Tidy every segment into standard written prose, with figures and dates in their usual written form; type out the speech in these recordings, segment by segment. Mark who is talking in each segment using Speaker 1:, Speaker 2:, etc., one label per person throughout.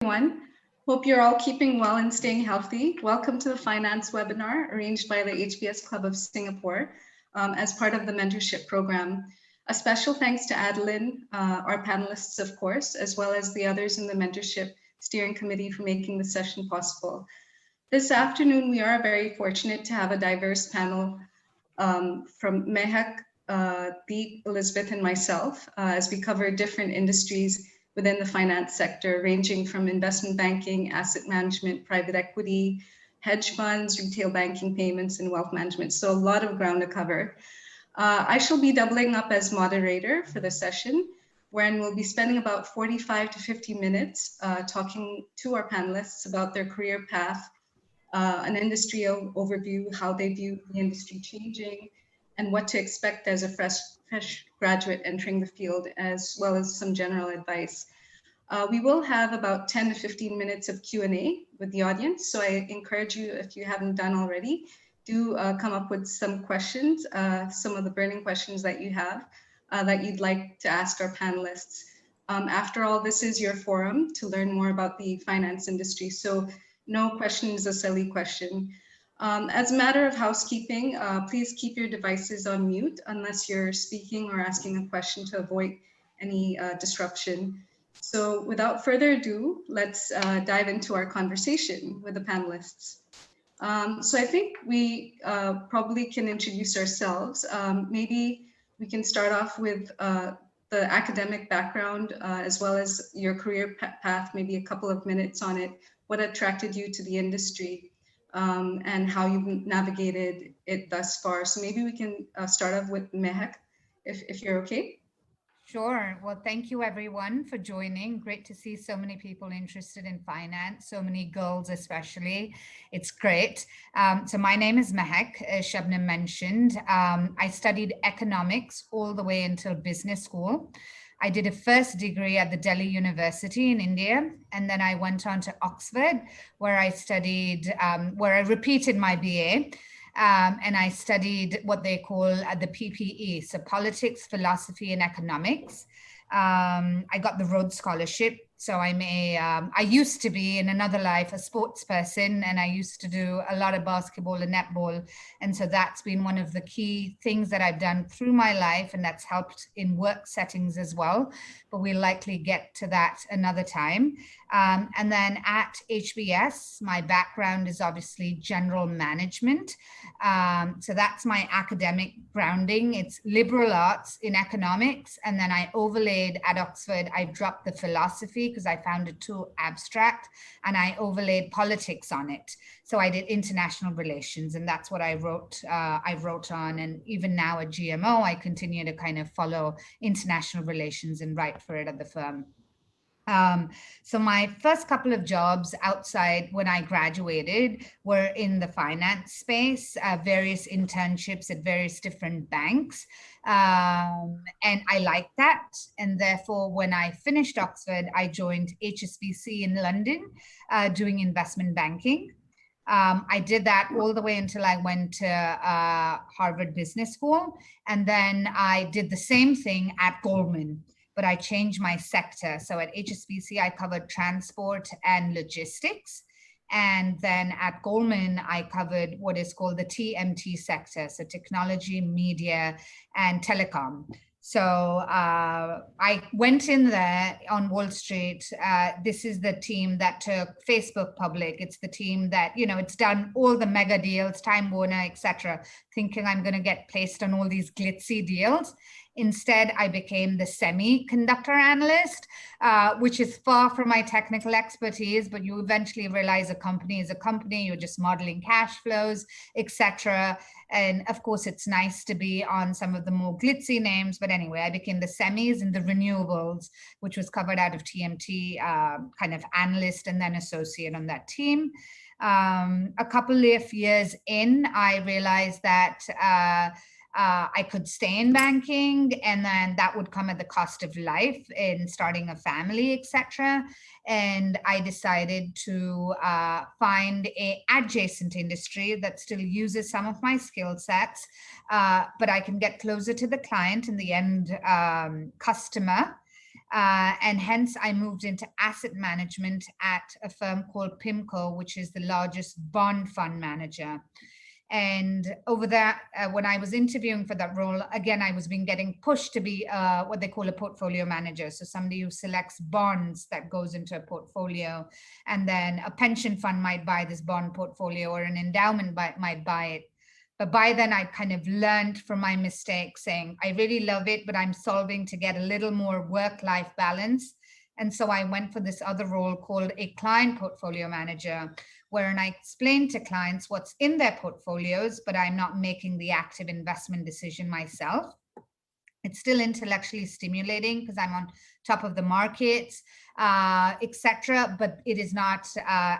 Speaker 1: Everyone. Hope you're all keeping well and staying healthy. Welcome to the finance webinar arranged by the HBS Club of Singapore as part of the mentorship program. A special thanks to Adeline, our panelists, of course, as well as the others in the mentorship steering committee for making the session possible. This afternoon, we are very fortunate to have a diverse panel from Mehak, Deep, Elizabeth, and myself as we cover different industries within the finance sector, ranging from investment banking, asset management, private equity, hedge funds, retail banking, payments, and wealth management. So a lot of ground to cover. I shall be doubling up as moderator for the session, wherein we'll be spending about 45 to 50 minutes talking to our panelists about their career path, an industry overview, how they view the industry changing, and what to expect as a fresh graduate entering the field, as well as some general advice. We will have about 10 to 15 minutes of Q&A with the audience, so I encourage you, if you haven't done already, do come up with some questions, some of the burning questions that you have that you'd like to ask our panelists. After all, this is your forum to learn more about the finance industry, so no question is a silly question. As a matter of housekeeping, please keep your devices on mute unless you're speaking or asking a question to avoid any disruption. So without further ado, let's dive into our conversation with the panelists. So I think we probably can introduce ourselves. Maybe we can start off with the academic background as well as your career path, maybe a couple of minutes on it, what attracted you to the industry, and how you've navigated it thus far. So maybe we can start off with Mehak, if you're okay.
Speaker 2: Sure. Well, thank you everyone for joining. Great to see so many people interested in finance, so many girls especially. It's great. So my name is Mehak, as Shabham mentioned. I studied economics all the way until business school. I did a first degree at the Delhi University in India, and then I went on to Oxford, where I studied, where I repeated my BA. And I studied what they call the PPE, so Politics, Philosophy, and Economics. I got the Rhodes Scholarship. So I used to be in another life a sports person, and I used to do a lot of basketball and netball. And so that's been one of the key things that I've done through my life, and that's helped in work settings as well. But we'll likely get to that another time. And then at HBS, my background is obviously general management. So that's my academic grounding. It's liberal arts in economics. And then I overlaid at Oxford, I dropped the philosophy because I found it too abstract, and I overlaid politics on it. So I did international relations, and that's what I wrote on. And even now at GMO, I continue to kind of follow international relations and write for it at the firm. So my first couple of jobs outside when I graduated were in the finance space, various internships at various different banks. And I liked that. And therefore, when I finished Oxford, I joined HSBC in London, doing investment banking. I did that all the way until I went to Harvard Business School. And then I did the same thing at Goldman, but I changed my sector. So at HSBC, I covered transport and logistics. And then at Goldman, I covered what is called the TMT sector, so technology, media, and telecom. So I went in there on Wall Street. This is the team that took Facebook public. It's the team that, it's done all the mega deals, Time Warner, etc., thinking I'm going to get placed on all these glitzy deals. Instead, I became the semiconductor analyst, which is far from my technical expertise, but you eventually realize a company is a company, you're just modeling cash flows, etc. And of course, it's nice to be on some of the more glitzy names. But anyway, I became the semis and the renewables, which was covered out of TMT, kind of analyst and then associate on that team. A couple of years in, I realized that I could stay in banking, and then that would come at the cost of life in starting a family, etc. And I decided to find an adjacent industry that still uses some of my skill sets, but I can get closer to the client and the end customer. And hence I moved into asset management at a firm called PIMCO, which is the largest bond fund manager. And over that, when I was interviewing for that role, again, I was getting pushed to be what they call a portfolio manager. So somebody who selects bonds that goes into a portfolio, and then a pension fund might buy this bond portfolio, or an endowment might buy it. But by then I kind of learned from my mistakes, saying, I really love it, but I'm solving to get a little more work-life balance. And so I went for this other role called a client portfolio manager, wherein I explain to clients what's in their portfolios, but I'm not making the active investment decision myself. It's still intellectually stimulating because I'm on top of the markets, etc. But it is not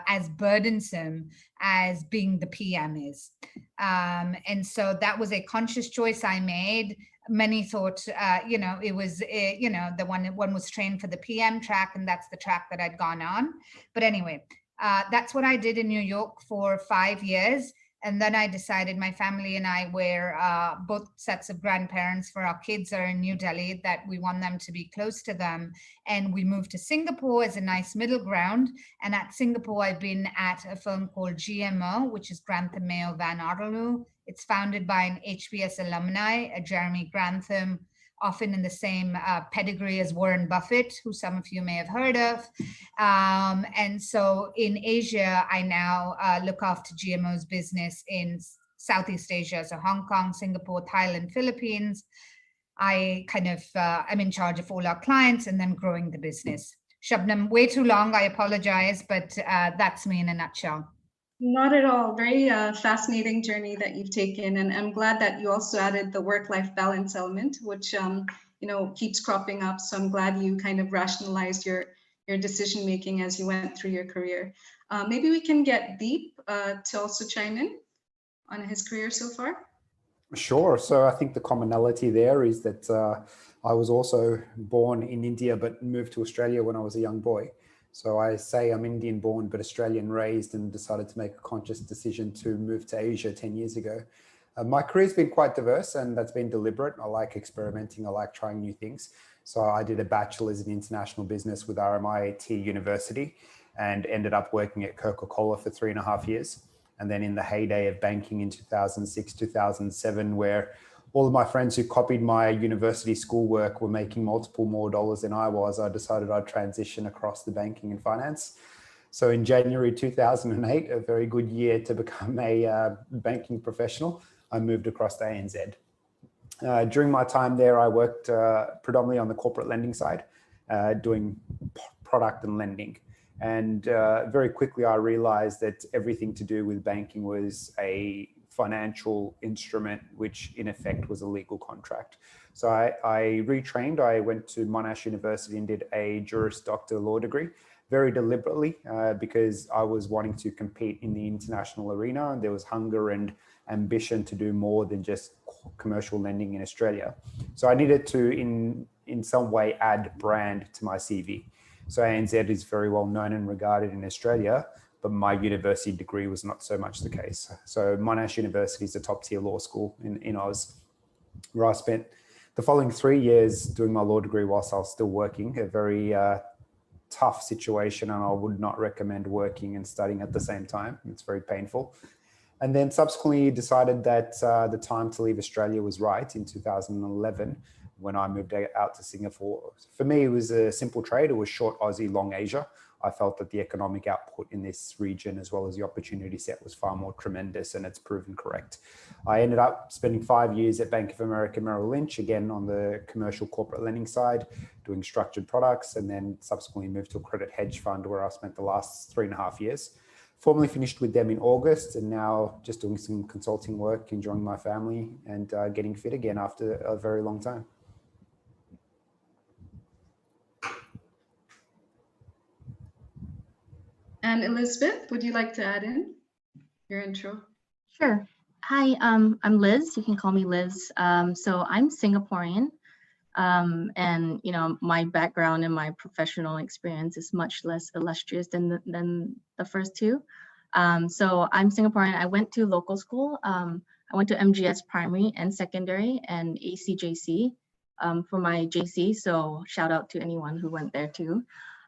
Speaker 2: as burdensome as being the PM is. And so that was a conscious choice I made. Many thought, it was, the one was trained for the PM track, and that's the track that I'd gone on. But anyway, that's what I did in New York for 5 years. And then I decided, my family and I were both sets of grandparents for our kids are in New Delhi, that we want them to be close to them. And we moved to Singapore as a nice middle ground. And at Singapore, I've been at a firm called GMO, which is Grantham Mayo Van Otterloo. It's founded by an HBS alumni, Jeremy Grantham, often in the same pedigree as Warren Buffett, who some of you may have heard of. And so in Asia, I now look after GMO's business in Southeast Asia, so Hong Kong, Singapore, Thailand, Philippines. I'm in charge of all our clients and then growing the business. Shabnam, way too long, I apologize, but that's me in a nutshell.
Speaker 1: Not at all. Very fascinating journey that you've taken, and I'm glad that you also added the work-life balance element, which keeps cropping up. So I'm glad you kind of rationalized your decision making as you went through your career. Maybe we can get Deep to also chime in on his career so far.
Speaker 3: Sure. So I think the commonality there is that I was also born in India but moved to Australia when I was a young boy. So I say I'm Indian born, but Australian raised, and decided to make a conscious decision to move to Asia 10 years ago. My career's been quite diverse, and that's been deliberate. I like experimenting. I like trying new things. So I did a bachelor's in international business with RMIT University and ended up working at Coca-Cola for 3.5 years. And then in the heyday of banking in 2006, 2007, where all of my friends who copied my university schoolwork were making multiple more dollars than I was, I decided I'd transition across the banking and finance. So in January 2008, a very good year to become a banking professional, I moved across to ANZ. During my time there, I worked predominantly on the corporate lending side, doing product and lending. And very quickly, I realized that everything to do with banking was a financial instrument, which in effect was a legal contract. So I retrained. I went to Monash University and did a Juris Doctor law degree, very deliberately, because I was wanting to compete in the international arena, and there was hunger and ambition to do more than just commercial lending in Australia. So I needed to, in some way, add brand to my CV. So ANZ is very well known and regarded in Australia, but my university degree was not so much the case. So Monash University is a top tier law school in Oz, where I spent the following 3 years doing my law degree whilst I was still working. A very tough situation, and I would not recommend working and studying at the same time. It's very painful. And then subsequently decided that the time to leave Australia was right in 2011, when I moved out to Singapore. For me, it was a simple trade. It was short Aussie, long Asia. I felt that the economic output in this region, as well as the opportunity set, was far more tremendous, and it's proven correct. I ended up spending 5 years at Bank of America Merrill Lynch, again on the commercial corporate lending side, doing structured products, and then subsequently moved to a credit hedge fund where I spent the last 3.5 years. Formally finished with them in August, and now just doing some consulting work, enjoying my family, and getting fit again after a very long time.
Speaker 1: And Elizabeth, would you like to add in your intro?
Speaker 4: Sure. Hi, I'm Liz. You can call me Liz. So I'm Singaporean, and my background and my professional experience is much less illustrious than the first two. So I'm Singaporean. I went to local school. I went to MGS primary and secondary and ACJC. for my JC. So shout out to anyone who went there too.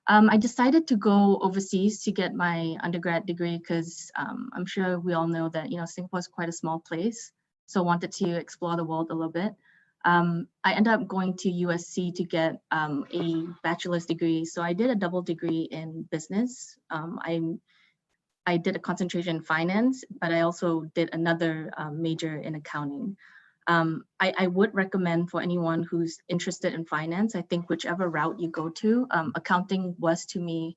Speaker 4: I decided to go overseas to get my undergrad degree because I'm sure we all know that, Singapore is quite a small place. So wanted to explore the world a little bit. I ended up going to USC to get a bachelor's degree. So I did a double degree in business. I did a concentration in finance, but I also did another major in accounting. I would recommend for anyone who's interested in finance, I think whichever route you go to, accounting was to me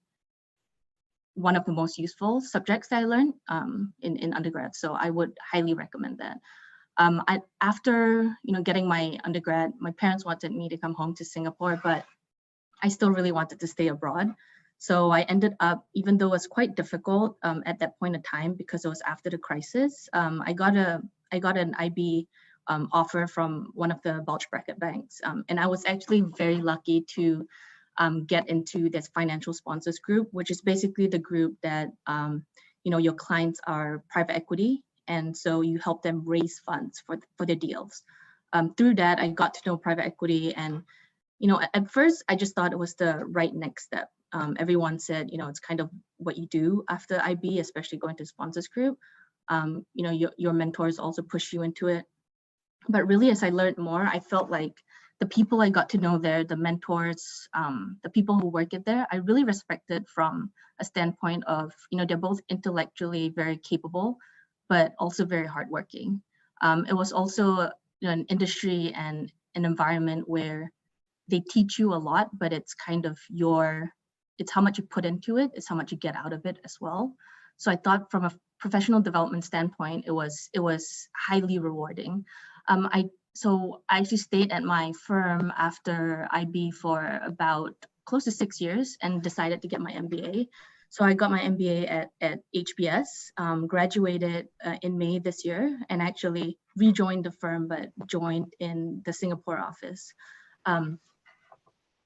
Speaker 4: one of the most useful subjects that I learned in undergrad. So I would highly recommend that. After getting my undergrad, my parents wanted me to come home to Singapore, but I still really wanted to stay abroad. So I ended up, even though it was quite difficult at that point in time because it was after the crisis, I got an IB offer from one of the bulge bracket banks, and I was actually very lucky to get into this financial sponsors group, which is basically the group that your clients are private equity. And so you help them raise funds for their deals. Through that, I got to know private equity. And, at first, I just thought it was the right next step. Everyone said, it's kind of what you do after IB, especially going to sponsors group. Your mentors also push you into it. But really, as I learned more, I felt like the people I got to know there, the mentors, the people who work it there, I really respected from a standpoint of, they're both intellectually very capable, but also very hardworking. It was also an industry and an environment where they teach you a lot, but it's kind of it's how much you put into it, it's how much you get out of it as well. So I thought from a professional development standpoint, it was highly rewarding. I actually stayed at my firm after IB for about close to 6 years and decided to get my MBA. So I got my MBA at HBS, graduated in May this year, and actually rejoined the firm, but joined in the Singapore office.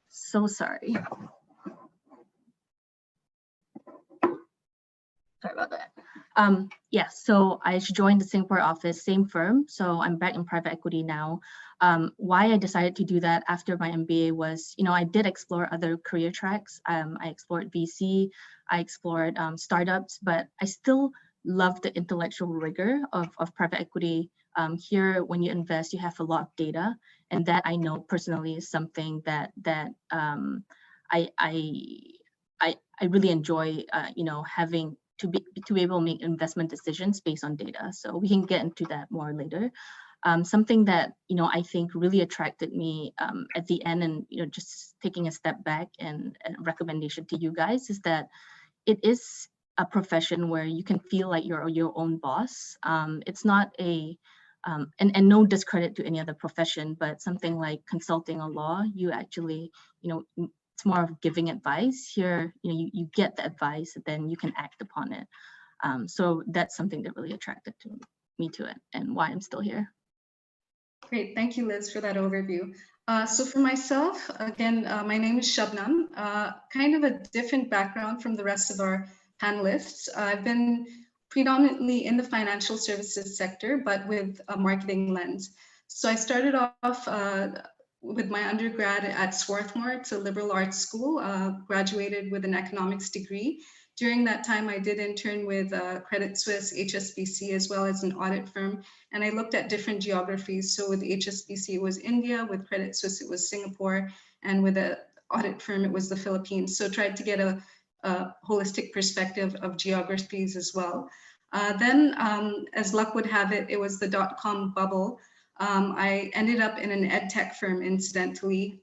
Speaker 4: So sorry. Sorry about that. So I joined the Singapore office, same firm. So I'm back in private equity now. Why I decided to do that after my MBA was, I did explore other career tracks. I explored VC, I explored startups, but I still love the intellectual rigor of private equity. Here, when you invest, you have a lot of data, and that I know personally is something that I really enjoy. Having to be able to make investment decisions based on data. So we can get into that more later. Something that I think really attracted me at the end, and just taking a step back and a recommendation to you guys is that it is a profession where you can feel like you're your own boss. It's not and no discredit to any other profession, but something like consulting or law, you actually it's more of giving advice. Here, you get the advice, then you can act upon it. So that's something that really attracted me to it, and why I'm still here.
Speaker 1: Great, thank you, Liz, for that overview. So for myself, again, my name is Shabham. Kind of a different background from the rest of our panelists. I've been predominantly in the financial services sector, but with a marketing lens. So I started off with my undergrad at Swarthmore. It's a liberal arts school, graduated with an economics degree. During that time, I did intern with Credit Suisse, HSBC, as well as an audit firm. And I looked at different geographies. So with HSBC, it was India. With Credit Suisse, it was Singapore. And with an audit firm, it was the Philippines. So tried to get a holistic perspective of geographies as well. Then, as luck would have it, it was the dot-com bubble. I ended up in an ed tech firm, incidentally,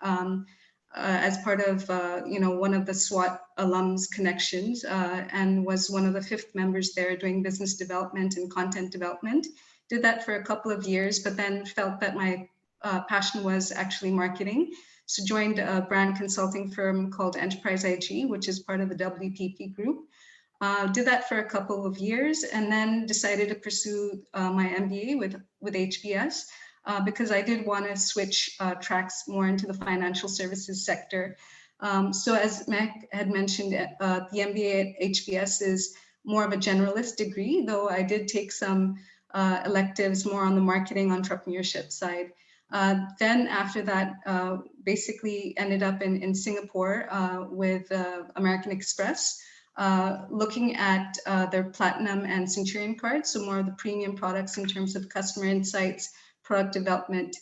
Speaker 1: as part of one of the SWAT alums connections, and was one of the 5th members there doing business development and content development. Did that for a couple of years, but then felt that my passion was actually marketing. So joined a brand consulting firm called Enterprise IG, which is part of the WPP group. Did that for a couple of years, and then decided to pursue my MBA with HBS because I did want to switch tracks more into the financial services sector. So as Mehak had mentioned, the MBA at HBS is more of a generalist degree, though I did take some electives more on the marketing entrepreneurship side. Then after that, basically ended up in Singapore with American Express, looking at their Platinum and Centurion cards, so more of the premium products in terms of customer insights, product development,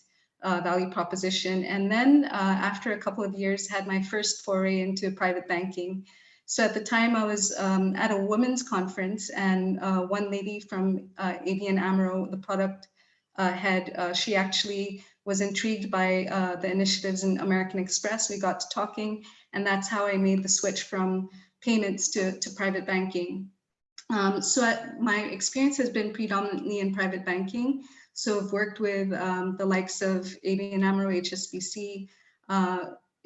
Speaker 1: value proposition. And then after a couple of years, had my first foray into private banking. So at the time I was at a women's conference, and one lady from ABN AMRO, the product head, she actually was intrigued by the initiatives in American Express. We got to talking, and that's how I made the switch from payments to private banking. My experience has been predominantly in private banking. So I've worked with the likes of ABN AMRO, HSBC,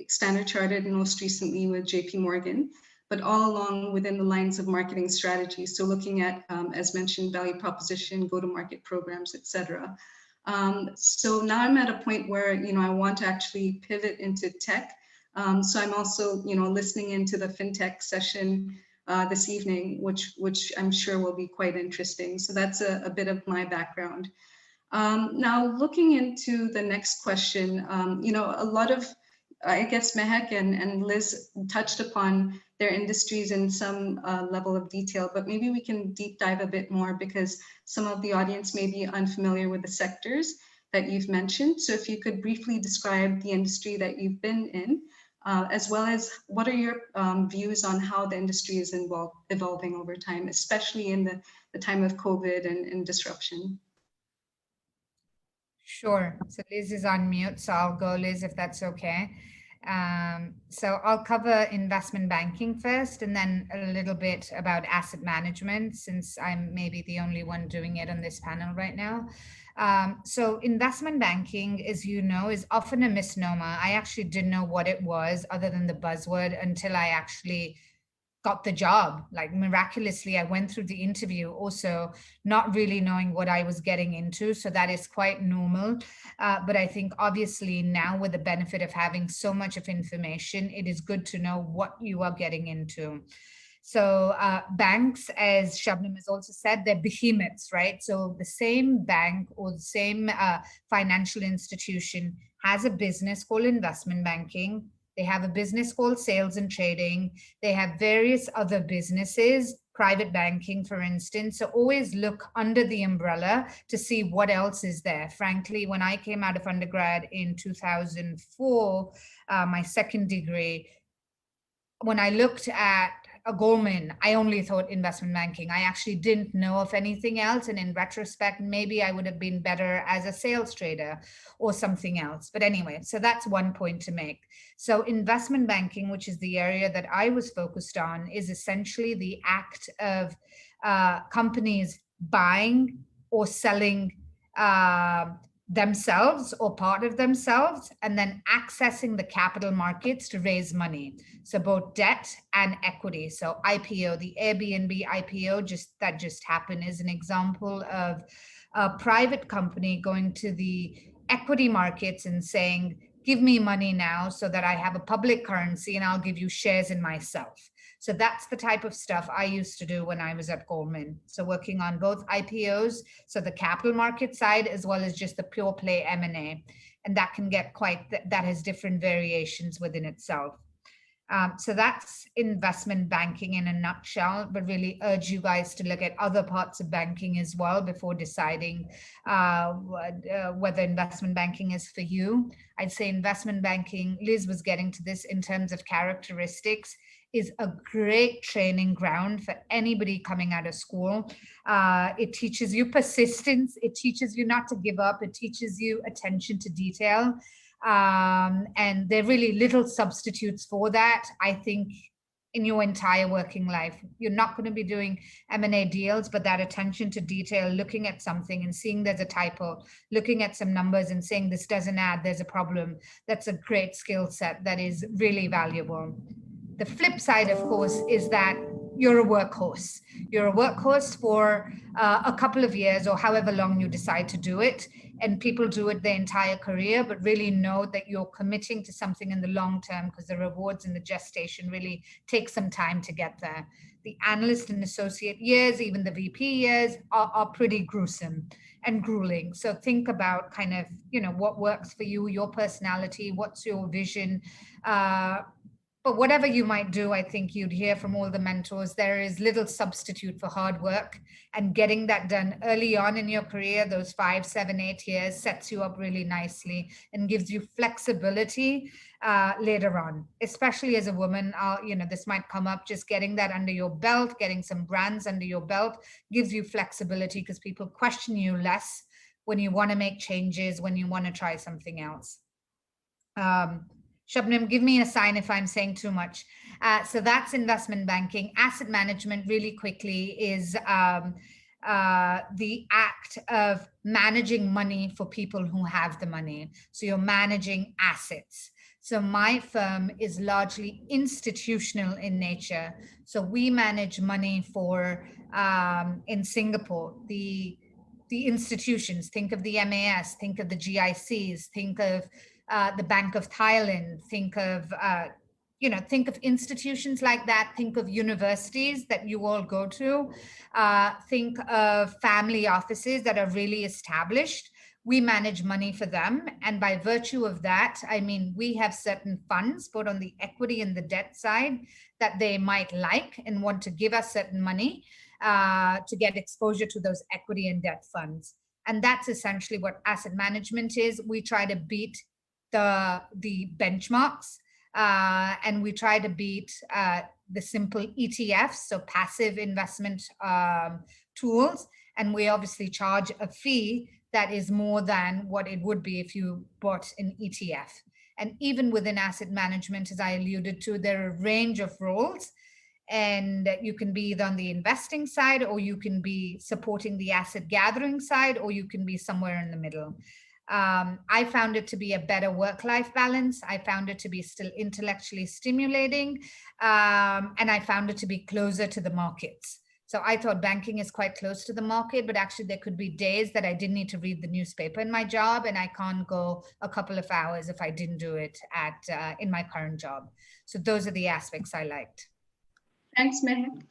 Speaker 1: Standard Chartered, and most recently with JP Morgan, but all along within the lines of marketing strategy. So looking at, as mentioned, value proposition, go-to-market programs, etc. So now I'm at a point where, I want to actually pivot into tech. So I'm also, listening into the FinTech session this evening, which I'm sure will be quite interesting. So that's a bit of my background. Now, looking into the next question, a lot of, I guess, Mehak and Liz touched upon their industries in some level of detail, but maybe we can deep dive a bit more because some of the audience may be unfamiliar with the sectors that you've mentioned. So if you could briefly describe the industry that you've been in, as well as what are your views on how the industry is evolving over time, especially in the time of COVID and disruption.
Speaker 2: Sure. So Liz is on mute, so I'll go, Liz, if that's okay. So I'll cover investment banking first, and then a little bit about asset management, since I'm maybe the only one doing it on this panel right now. So investment banking, as you know, is often a misnomer. I actually didn't know what it was other than the buzzword until I actually got the job. Like miraculously, I went through the interview also not really knowing what I was getting into. So that is quite normal. But I think obviously now with the benefit of having so much of information, it is good to know what you are getting into. So banks, as Shabham has also said, they're behemoths, right? So the same bank or the same financial institution has a business called investment banking. They have a business called sales and trading. They have various other businesses, private banking, for instance. So always look under the umbrella to see what else is there. Frankly, when I came out of undergrad in 2004, my second degree, when I looked at a Goldman, I only thought investment banking. I actually didn't know of anything else. And in retrospect, maybe I would have been better as a sales trader or something else. But anyway, so that's one point to make. So investment banking, which is the area that I was focused on, is essentially the act of companies buying or selling themselves or part of themselves, and then accessing the capital markets to raise money. So both debt and equity. So IPO, the Airbnb IPO that just happened is an example of a private company going to the equity markets and saying, give me money now so that I have a public currency and I'll give you shares in myself. So that's the type of stuff I used to do when I was at Goldman. So working on both IPOs, so the capital market side, as well as just the pure play M&A. And that can get that has different variations within itself. So that's investment banking in a nutshell, but really urge you guys to look at other parts of banking as well before deciding whether investment banking is for you. I'd say investment banking, Liz was getting to this in terms of characteristics, is a great training ground for anybody coming out of school. It teaches you persistence. It teaches you not to give up. It teaches you attention to detail. And there are really little substitutes for that, I think, in your entire working life. You're not going to be doing M&A deals, but that attention to detail, looking at something and seeing there's a typo, looking at some numbers and saying this doesn't add, there's a problem. That's a great skill set that is really valuable. The flip side, of course, is that you're a workhorse. You're a workhorse for a couple of years or however long you decide to do it. And people do it their entire career, but really know that you're committing to something in the long term because the rewards in the gestation really take some time to get there. the analyst and associate years, even the VP years are pretty gruesome and grueling. So think about kind of, what works for you, your personality, what's your vision. But whatever you might do, I think you'd hear from all the mentors, there is little substitute for hard work, and getting that done early on in your career, those 5, 7, 8 years, sets you up really nicely and gives you flexibility later on, especially as a woman. This might come up, just getting that under your belt, getting some brands under your belt gives you flexibility, because people question you less when you want to make changes, when you want to try something else. Shabham, give me a sign if I'm saying too much. So that's investment banking. Asset management, really quickly, is the act of managing money for people who have the money. So you're managing assets. So my firm is largely institutional in nature. So we manage money for, in Singapore, the institutions. Think of the MAS, think of the GICs, think of the Bank of Thailand, think of institutions like that, think of universities that you all go to, think of family offices that are really established. We manage money for them. And by virtue of that, I mean, we have certain funds, both on the equity and the debt side, that they might like and want to give us certain money to get exposure to those equity and debt funds. And that's essentially what asset management is. We try to beat the benchmarks, and we try to beat the simple ETFs, so passive investment tools. And we obviously charge a fee that is more than what it would be if you bought an ETF. And even within asset management, as I alluded to, there are a range of roles. And you can be either on the investing side, or you can be supporting the asset gathering side, or you can be somewhere in the middle. I found it to be a better work-life balance. I found it to be still intellectually stimulating. And I found it to be closer to the markets. So I thought banking is quite close to the market, but actually there could be days that I didn't need to read the newspaper in my job, and I can't go a couple of hours if I didn't do it in my current job. So those are the aspects I liked.
Speaker 1: Thanks, Mehak.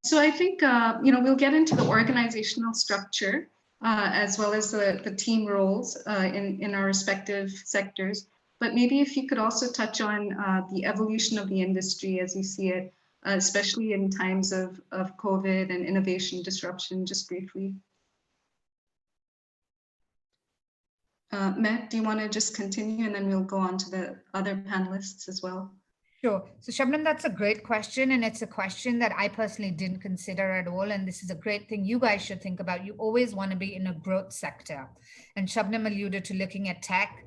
Speaker 1: So I think, we'll get into the organizational structure as well as the team roles in our respective sectors. But maybe if you could also touch on the evolution of the industry as you see it, especially in times of COVID and innovation disruption, just briefly. Mehak, do you want to just continue, and then we'll go on to the other panelists as well?
Speaker 2: Sure. So Shabham, that's a great question. And it's a question that I personally didn't consider at all. And this is a great thing you guys should think about. You always want to be in a growth sector. And Shabham alluded to looking at tech.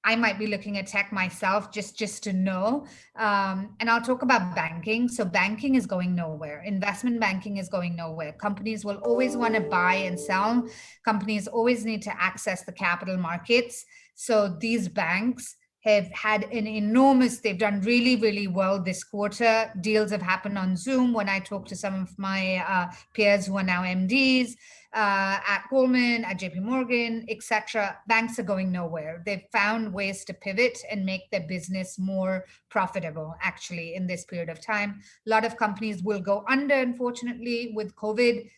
Speaker 2: I might be looking at tech myself just to know. And I'll talk about banking. So banking is going nowhere. Investment banking is going nowhere. Companies will always want to buy and sell. Companies always need to access the capital markets. So these banks have had an enormous, they've done really, really well this quarter. Deals have happened on Zoom. When I talk to some of my peers who are now MDs at Goldman, at JP Morgan, etc., banks are going nowhere. They've found ways to pivot and make their business more profitable, actually, in this period of time. A lot of companies will go under, unfortunately, with COVID.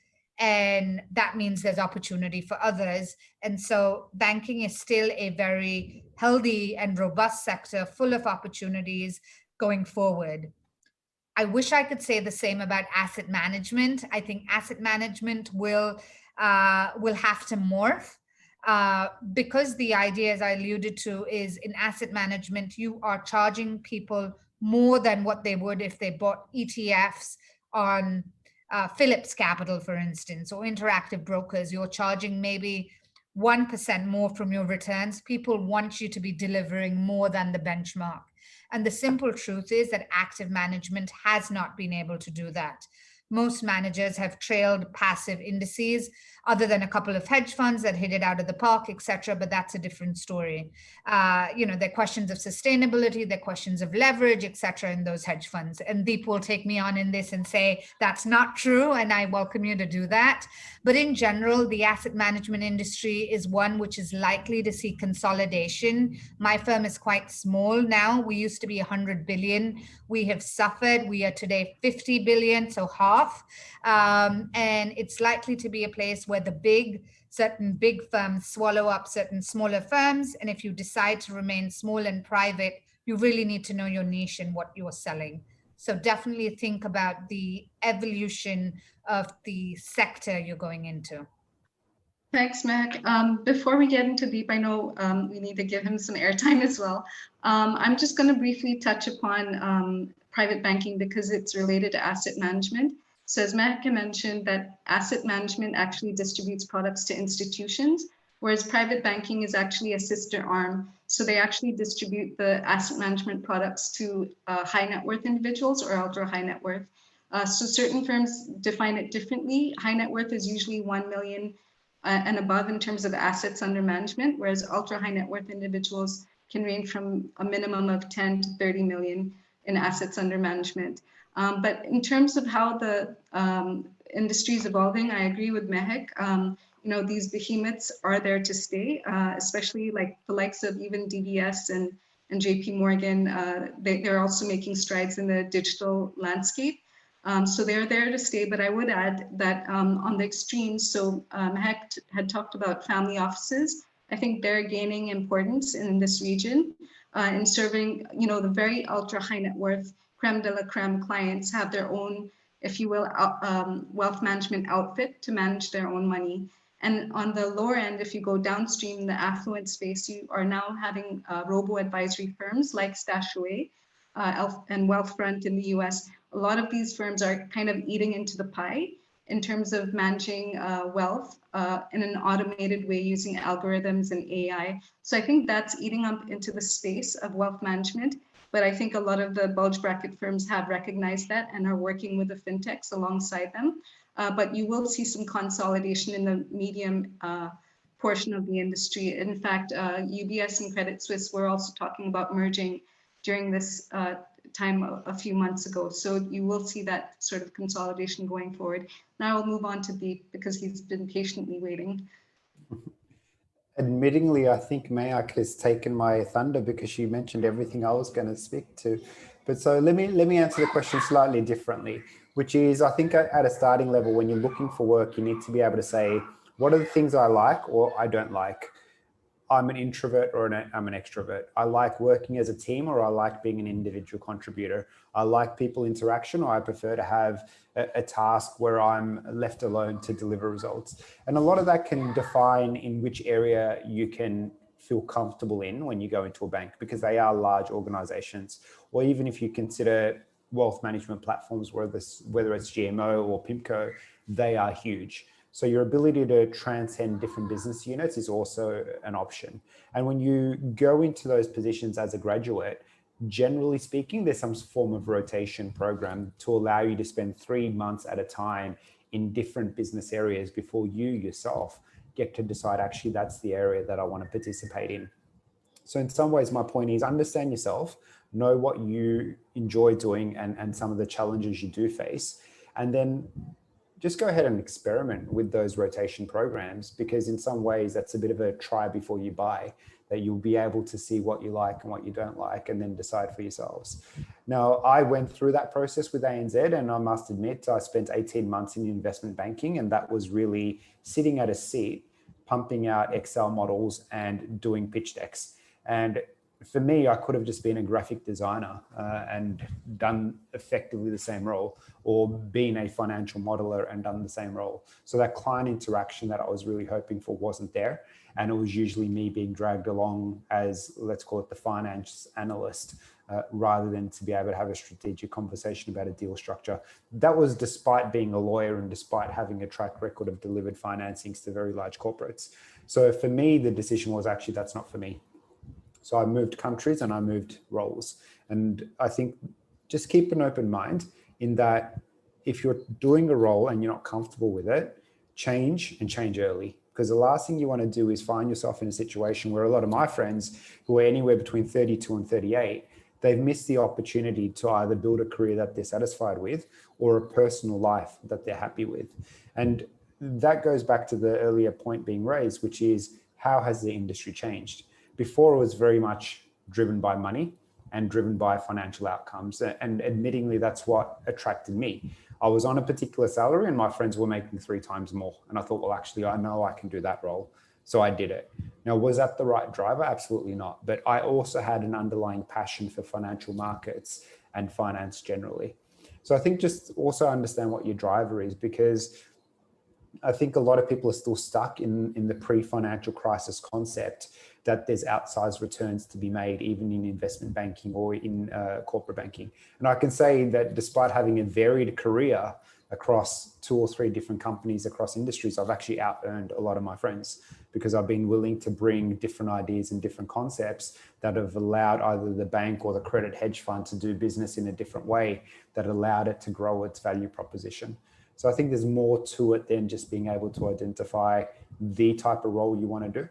Speaker 2: And that means there's opportunity for others. And so banking is still a very healthy and robust sector full of opportunities going forward. I wish I could say the same about asset management. I think asset management will have to morph because the idea, as I alluded to, is in asset management, you are charging people more than what they would if they bought ETFs on Phillips Capital, for instance, or Interactive Brokers. You're charging maybe 1% more from your returns. People want you to be delivering more than the benchmark. And the simple truth is that active management has not been able to do that. most managers have trailed passive indices, other than a couple of hedge funds that hit it out of the park, etc. But that's a different story. You know, there are questions of sustainability, there are questions of leverage, etc. in those hedge funds. And Deep will take me on in this and say that's not true, and I welcome you to do that. But in general, the asset management industry is one which is likely to see consolidation. My firm is quite small now. We used to be 100 billion. We have suffered. We are today 50 billion, so half. And it's likely to be a place where certain big firms swallow up certain smaller firms. And if you decide to remain small and private, you really need to know your niche and what you're selling. So definitely think about the evolution of the sector you're going into.
Speaker 1: Thanks, Mehak. Before we get into Deep, I know we need to give him some airtime as well. I'm just going to briefly touch upon private banking because it's related to asset management. So as Mehak mentioned, that asset management actually distributes products to institutions, whereas private banking is actually a sister arm. So they actually distribute the asset management products to high net worth individuals or ultra high net worth. So certain firms define it differently. High net worth is usually 1 million and above in terms of assets under management, whereas ultra high net worth individuals can range from a minimum of 10 to 30 million in assets under management. But in terms of how the industry is evolving, I agree with Mehak. You know, these behemoths are there to stay, especially like the likes of even DBS and JP Morgan. They're also making strides in the digital landscape. So they're there to stay, but I would add that on the extremes, so Mehak had talked about family offices. I think they're gaining importance in this region in serving, you know, the very ultra high net worth creme de la creme clients have their own, if you will, wealth management outfit to manage their own money. And on the lower end, if you go downstream in the affluent space, you are now having robo-advisory firms like Stashaway and Wealthfront in the US. A lot of these firms are kind of eating into the pie in terms of managing wealth in an automated way using algorithms and AI. So I think that's eating up into the space of wealth management. But I think a lot of the bulge bracket firms have recognized that and are working with the fintechs alongside them. But you will see some consolidation in the medium portion of the industry. In fact, UBS and Credit Suisse were also talking about merging during this time a few months ago. So you will see that sort of consolidation going forward. Now I'll move on to Deep because he's been patiently waiting.
Speaker 3: Admittingly, I think Mehak has taken my thunder because she mentioned everything I was going to speak to. But so let me answer the question slightly differently, which is I think at a starting level, when you're looking for work, you need to be able to say, what are the things I like or I don't like? I'm an introvert or I'm an extrovert. I like working as a team or I like being an individual contributor. I like people interaction or I prefer to have a task where I'm left alone to deliver results. And a lot of that can define in which area you can feel comfortable in when you go into a bank because they are large organizations. Or even if you consider wealth management platforms, whether it's GMO or PIMCO, they are huge. So your ability to transcend different business units is also an option. And when you go into those positions as a graduate, generally speaking, there's some form of rotation program to allow you to spend 3 months at a time in different business areas before you yourself get to decide, actually, that's the area that I want to participate in. So in some ways, my point is understand yourself, know what you enjoy doing and some of the challenges you do face, and then just go ahead and experiment with those rotation programs because in some ways that's a bit of a try before you buy, that you'll be able to see what you like and what you don't like and then decide for yourselves. Now, I went through that process with ANZ and I must admit I spent 18 months in investment banking and that was really sitting at a seat, pumping out Excel models and doing pitch decks. And for me, I could have just been a graphic designer and done effectively the same role, or been a financial modeler and done the same role. So that client interaction that I was really hoping for wasn't there. And it was usually me being dragged along as, let's call it the finance analyst, rather than to be able to have a strategic conversation about a deal structure. That was despite being a lawyer and despite having a track record of delivered financings to very large corporates. So for me, the decision was actually, that's not for me. So I moved countries and I moved roles. And I think just keep an open mind in that if you're doing a role and you're not comfortable with it, change and change early. Because the last thing you want to do is find yourself in a situation where a lot of my friends who are anywhere between 32 and 38, they've missed the opportunity to either build a career that they're satisfied with or a personal life that they're happy with. And that goes back to the earlier point being raised, which is how has the industry changed? Before, it was very much driven by money and driven by financial outcomes. And admittingly, that's what attracted me. I was on a particular salary and my friends were making 3 times more. And I thought, well, actually, I know I can do that role. So I did it. Now, was that the right driver? Absolutely not. But I also had an underlying passion for financial markets and finance generally. So I think just also understand what your driver is, because I think a lot of people are still stuck in the pre-financial crisis concept that there's outsized returns to be made, even in investment banking or in corporate banking. And I can say that despite having a varied career across 2 or 3 different companies across industries, I've actually out-earned a lot of my friends because I've been willing to bring different ideas and different concepts that have allowed either the bank or the credit hedge fund to do business in a different way that allowed it to grow its value proposition. So I think there's more to it than just being able to identify the type of role you want to do.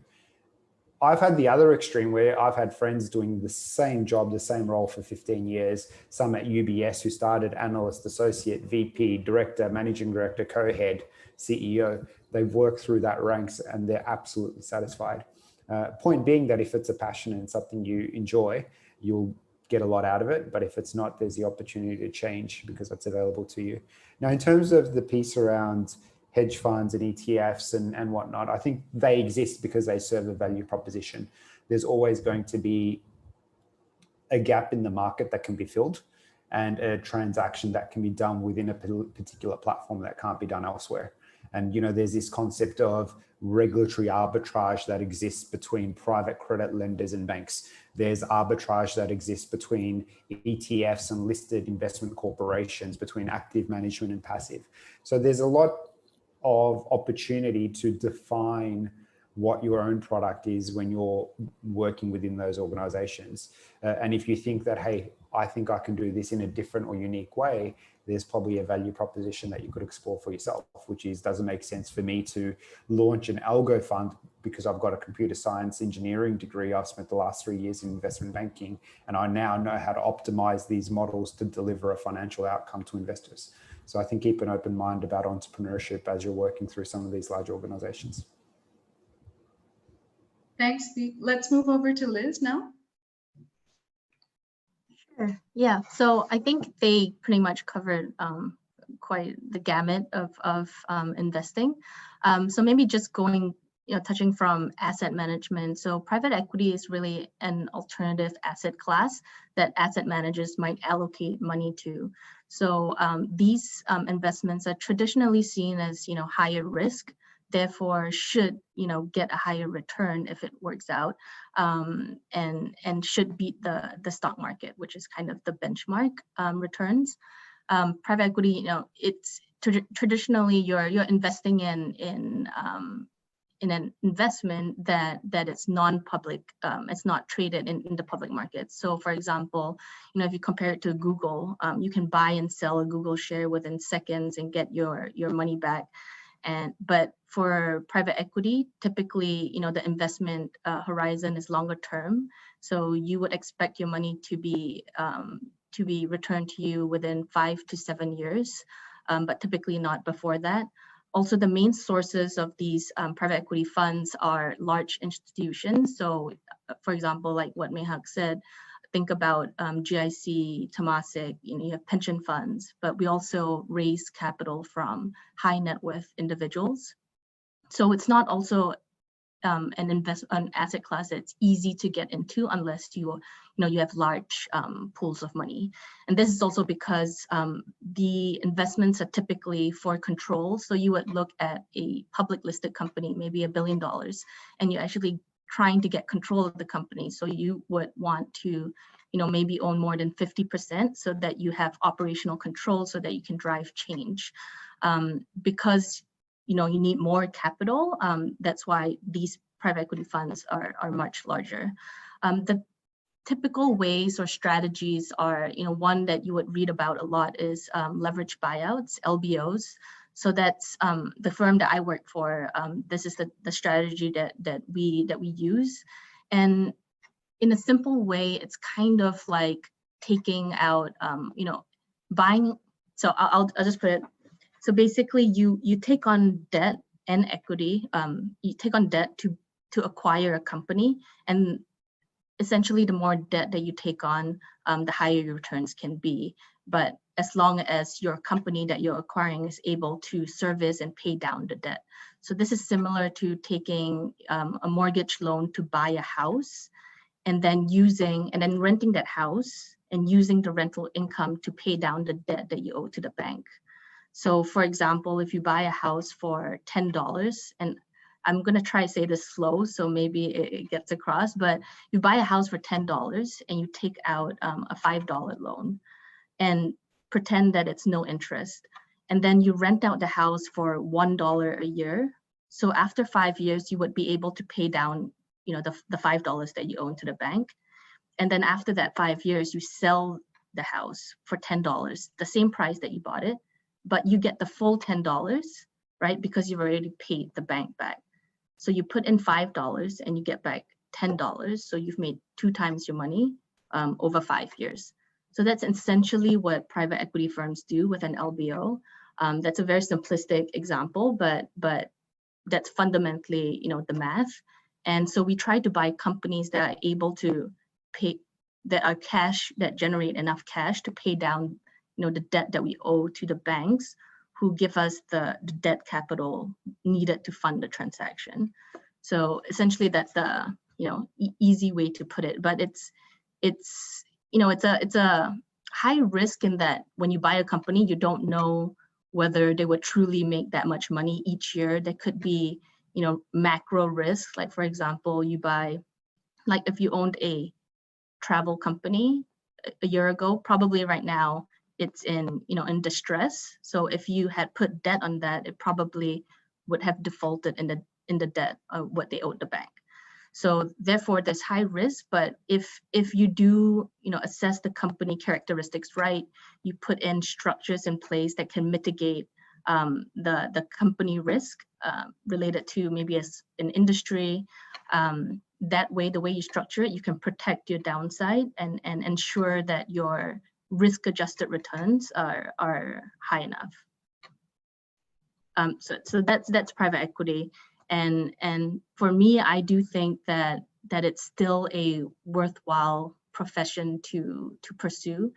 Speaker 3: I've had the other extreme where I've had friends doing the same job, the same role for 15 years, some at UBS who started analyst, associate, VP, director, managing director, co-head, CEO. They've worked through that ranks and they're absolutely satisfied. Point being that if it's a passion and something you enjoy, you'll get a lot out of it. But if it's not, there's the opportunity to change because that's available to you. Now, in terms of the piece around hedge funds and ETFs and whatnot, I think they exist because they serve a value proposition. There's always going to be a gap in the market that can be filled and a transaction that can be done within a particular platform that can't be done elsewhere. And, you know, there's this concept of regulatory arbitrage that exists between private credit lenders and banks. There's arbitrage that exists between ETFs and listed investment corporations, between active management and passive. So there's a lot of opportunity to define what your own product is when you're working within those organizations. And if you think that, hey, I think I can do this in a different or unique way, there's probably a value proposition that you could explore for yourself, which is, doesn't make sense for me to launch an algo fund because I've got a computer science engineering degree. I've spent the last 3 years in investment banking, and I now know how to optimize these models to deliver a financial outcome to investors. So I think keep an open mind about entrepreneurship as you're working through some of these large organizations.
Speaker 1: Thanks, Steve. Let's move over to Liz now.
Speaker 4: Sure. Yeah, so I think they pretty much covered quite the gamut of investing. So maybe just going, touching from asset management. So private equity is really an alternative asset class that asset managers might allocate money to. So these investments are traditionally seen as, higher risk, therefore should, get a higher return if it works out, and should beat the stock market, which is kind of the benchmark returns. Private equity, it's traditionally you're investing in an investment that is non-public, it's not traded in the public markets. So for example, if you compare it to Google, you can buy and sell a Google share within seconds and get your money back. But for private equity, typically, the investment horizon is longer term. So you would expect your money to be returned to you within 5 to 7 years, but typically not before that. Also, the main sources of these private equity funds are large institutions. So, for example, like what Mehak said, think about GIC, Temasek, you have pension funds, but we also raise capital from high net worth individuals. So it's not also an asset class that's easy to get into unless you have large pools of money. And this is also because the investments are typically for control. So you would look at a public listed company, maybe $1 billion, and you're actually trying to get control of the company. So you would want to, maybe own more than 50% so that you have operational control so that you can drive change. Because you need more capital. That's why these private equity funds are much larger. The typical ways or strategies are, one that you would read about a lot is leverage buyouts, LBOs. So that's the firm that I work for. This is the strategy that we use, and in a simple way, it's kind of like taking out, buying. So I'll just put it. So basically, you take on debt and equity. You take on debt to acquire a company, and essentially, the more debt that you take on, the higher your returns can be. But as long as your company that you're acquiring is able to service and pay down the debt. So this is similar to taking a mortgage loan to buy a house, and then renting that house and using the rental income to pay down the debt that you owe to the bank. So for example, if you buy a house for $10, and I'm going to try to say this slow, so maybe it gets across, but you buy a house for $10 and you take out a $5 loan and pretend that it's no interest. And then you rent out the house for $1 a year. So after 5 years, you would be able to pay down, the $5 that you owe to the bank. And then after that 5 years, you sell the house for $10, the same price that you bought it, but you get the full $10, right? Because you've already paid the bank back. So you put in $5 and you get back $10. So you've made 2 times your money over 5 years. So that's essentially what private equity firms do with an LBO. That's a very simplistic example, but that's fundamentally, the math. And so we try to buy companies that are able to pay, that generate enough cash to pay down, the debt that we owe to the banks, who give us the debt capital needed to fund the transaction. So essentially, that's the easy way to put it. But it's a high risk in that when you buy a company, you don't know whether they would truly make that much money each year. There could be macro risk, like for example, you buy, like if you owned a travel company a year ago, probably right now it's in distress. So if you had put debt on that, it probably would have defaulted in the debt of what they owed the bank. So therefore, there's high risk. But if you do assess the company characteristics right, you put in structures in place that can mitigate the company risk related to maybe as an industry. That way, the way you structure it, you can protect your downside and ensure that your risk-adjusted returns are high enough. So that's private equity, and for me, I do think that it's still a worthwhile profession to pursue.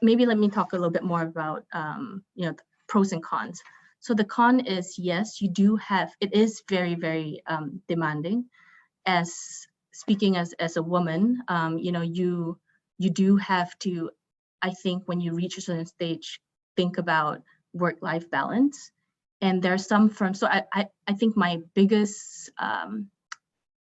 Speaker 4: Maybe let me talk a little bit more about the pros and cons. So the con is, yes, you do have, it is very, very demanding. Speaking as a woman, you do have to, I think, when you reach a certain stage, think about work-life balance. And there are some firms, so I think my biggest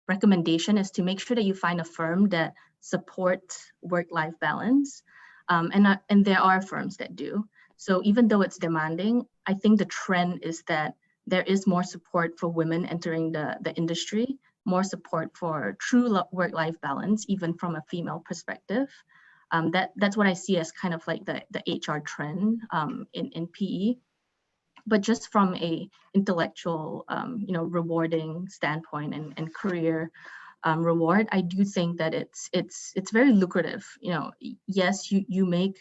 Speaker 4: recommendation is to make sure that you find a firm that supports work-life balance. And there are firms that do. So even though it's demanding, I think the trend is that there is more support for women entering the industry, more support for true work-life balance, even from a female perspective. That's what I see as kind of like the HR trend in PE. But just from a intellectual, rewarding standpoint and career reward, I do think that it's very lucrative. Yes, you make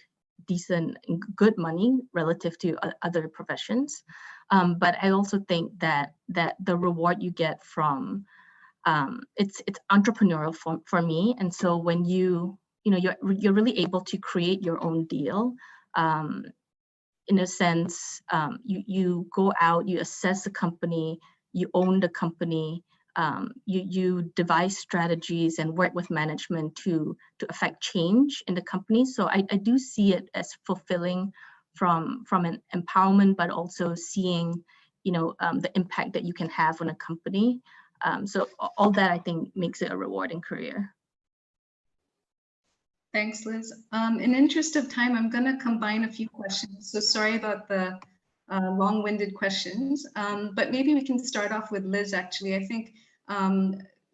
Speaker 4: decent, good money relative to other professions, but I also think that the reward you get from it's entrepreneurial for me. And so when you're really able to create your own deal. In a sense, you go out, you assess the company, you own the company, you devise strategies and work with management to affect change in the company. So I do see it as fulfilling from an empowerment, but also seeing, the impact that you can have on a company. So all that, I think, makes it a rewarding career.
Speaker 1: Thanks, Liz. In interest of time, I'm going to combine a few questions. So sorry about the long-winded questions, but maybe we can start off with Liz, actually. I think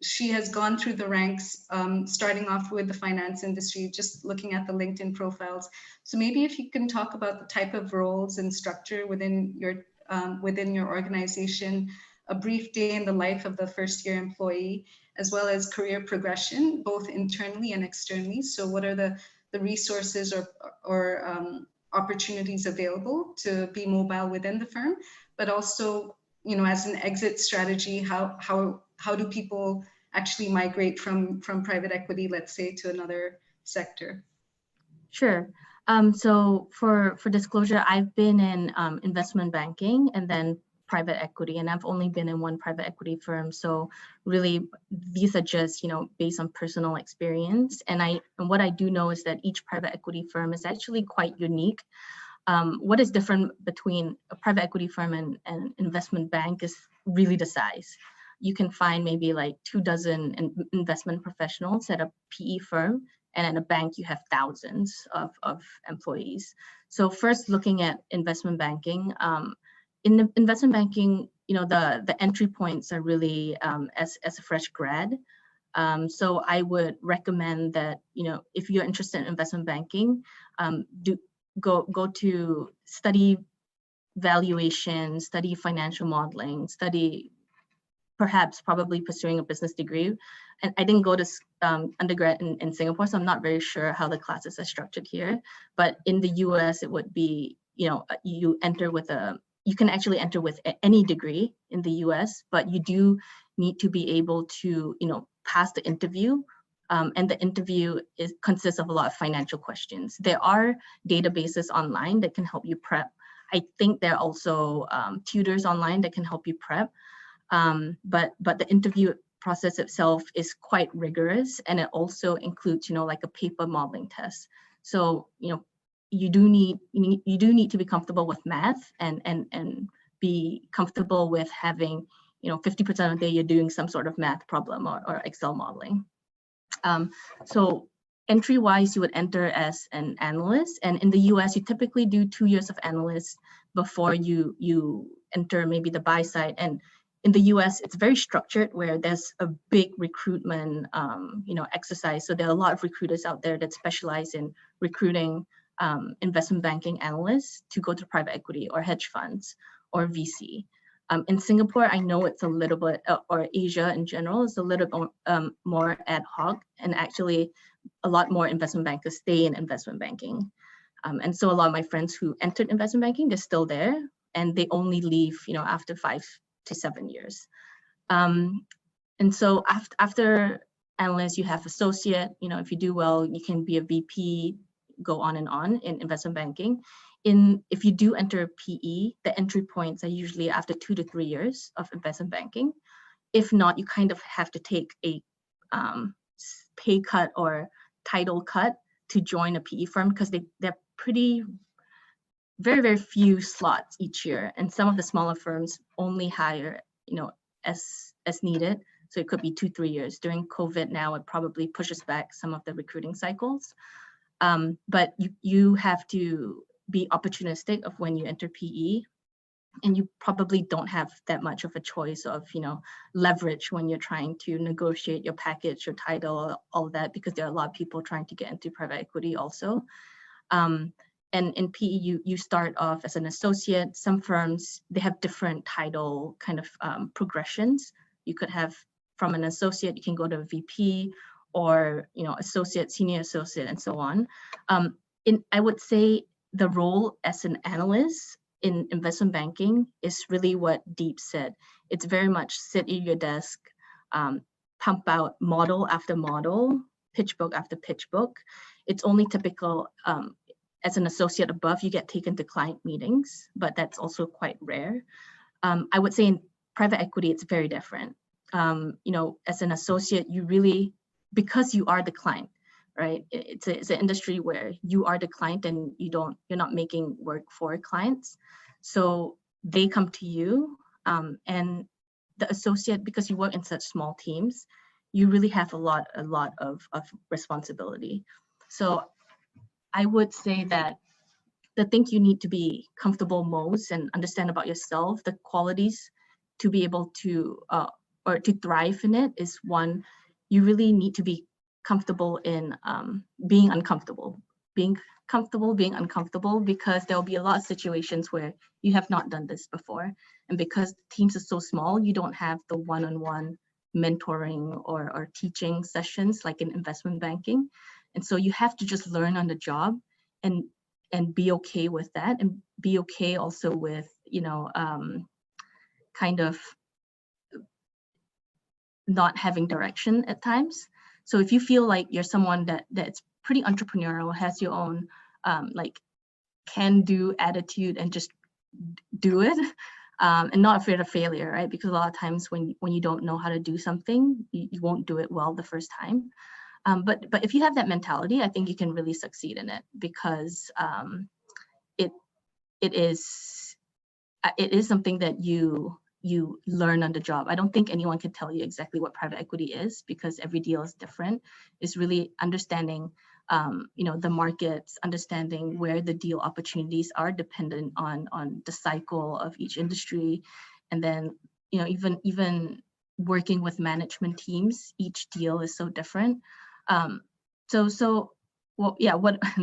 Speaker 1: she has gone through the ranks, starting off with the finance industry, just looking at the LinkedIn profiles. So maybe if you can talk about the type of roles and structure within your organization, a brief day in the life of the first-year employee, as well as career progression, both internally and externally. So what are the resources or opportunities available to be mobile within the firm, but also, you know, as an exit strategy, how do people actually migrate from private equity, let's say, to another sector?
Speaker 4: Sure. So for disclosure, I've been in investment banking and then private equity, and I've only been in one private equity firm. So really, these are just, you know, based on personal experience. And what I do know is that each private equity firm is actually quite unique. What is different between a private equity firm and an investment bank is really the size. You can find maybe like 24 investment professionals at a PE firm, and at a bank you have thousands of employees. So first, looking at investment banking, in the investment banking, you know, the entry points are really as a fresh grad. So I would recommend that, you know, if you're interested in investment banking, go to study valuation, study financial modeling, study probably pursuing a business degree. And I didn't go to undergrad in Singapore, so I'm not very sure how the classes are structured here. But in the US, it would be, you know, you can actually enter with any degree in the US, but you do need to be able to, you know, pass the interview. And the interview consists of a lot of financial questions. There are databases online that can help you prep. I think there are also tutors online that can help you prep. But the interview process itself is quite rigorous, and it also includes, you know, like a paper modeling test. So, you know, you do need to be comfortable with math and be comfortable with having, you know, 50% of the day you're doing some sort of math problem or Excel modeling. So entry-wise, you would enter as an analyst, and in the US, you typically do 2 years of analyst before you enter maybe the buy side. And in the US, it's very structured, where there's a big recruitment, you know, exercise. So there are a lot of recruiters out there that specialize in recruiting investment banking analysts to go to private equity or hedge funds or VC. In Singapore, I know it's a little bit, or Asia in general, is a little bit more ad hoc, and actually a lot more investment bankers stay in investment banking. And so a lot of my friends who entered investment banking, they're still there, and they only leave, you know, after 5 to 7 years. And so after analyst, you have associate. You know, if you do well, you can be a VP, go on and on in investment banking. If you do enter PE, the entry points are usually after 2 to 3 years of investment banking. If not, you kind of have to take a pay cut or title cut to join a PE firm, because they're very few slots each year, and some of the smaller firms only hire, you know, as needed. So it could be 2-3 years. During COVID now, it probably pushes back some of the recruiting cycles. But you have to be opportunistic of when you enter PE, and you probably don't have that much of a choice of, you know, leverage when you're trying to negotiate your package, your title, all that, because there are a lot of people trying to get into private equity also. And in PE, you start off as an associate. Some firms, they have different title kind of progressions. You could have, from an associate, you can go to a VP, or, you know, associate, senior associate, and so on. I would say the role as an analyst in investment banking is really what Deep said. It's very much sit at your desk, pump out model after model, pitch book after pitch book. It's only typical as an associate above, you get taken to client meetings, but that's also quite rare. I would say in private equity, it's very different. You know, as an associate, you really, because you are the client, right? It's an industry where you are the client, and you're not making work for clients. So they come to you, and the associate, because you work in such small teams, you really have a lot of responsibility. So I would say that the thing you need to be comfortable most and understand about yourself, the qualities to be able to or to thrive in it is, one, you really need to be comfortable in being uncomfortable, being uncomfortable, because there'll be a lot of situations where you have not done this before. And because teams are so small, you don't have the one-on-one mentoring or teaching sessions like in investment banking. And so you have to just learn on the job and be okay with that, and be okay also with, kind of not having direction at times. So if you feel like you're someone that's pretty entrepreneurial, has your own like can-do attitude and just do it, and not afraid of failure, right? Because a lot of times when you don't know how to do something, you won't do it well the first time. But if you have that mentality, I think you can really succeed in it, because it is something that you learn on the job. I don't think anyone can tell you exactly what private equity is, because every deal is different. It's really understanding the markets, understanding where the deal opportunities are dependent on the cycle of each industry. And then, even working with management teams, each deal is so different. Well, yeah,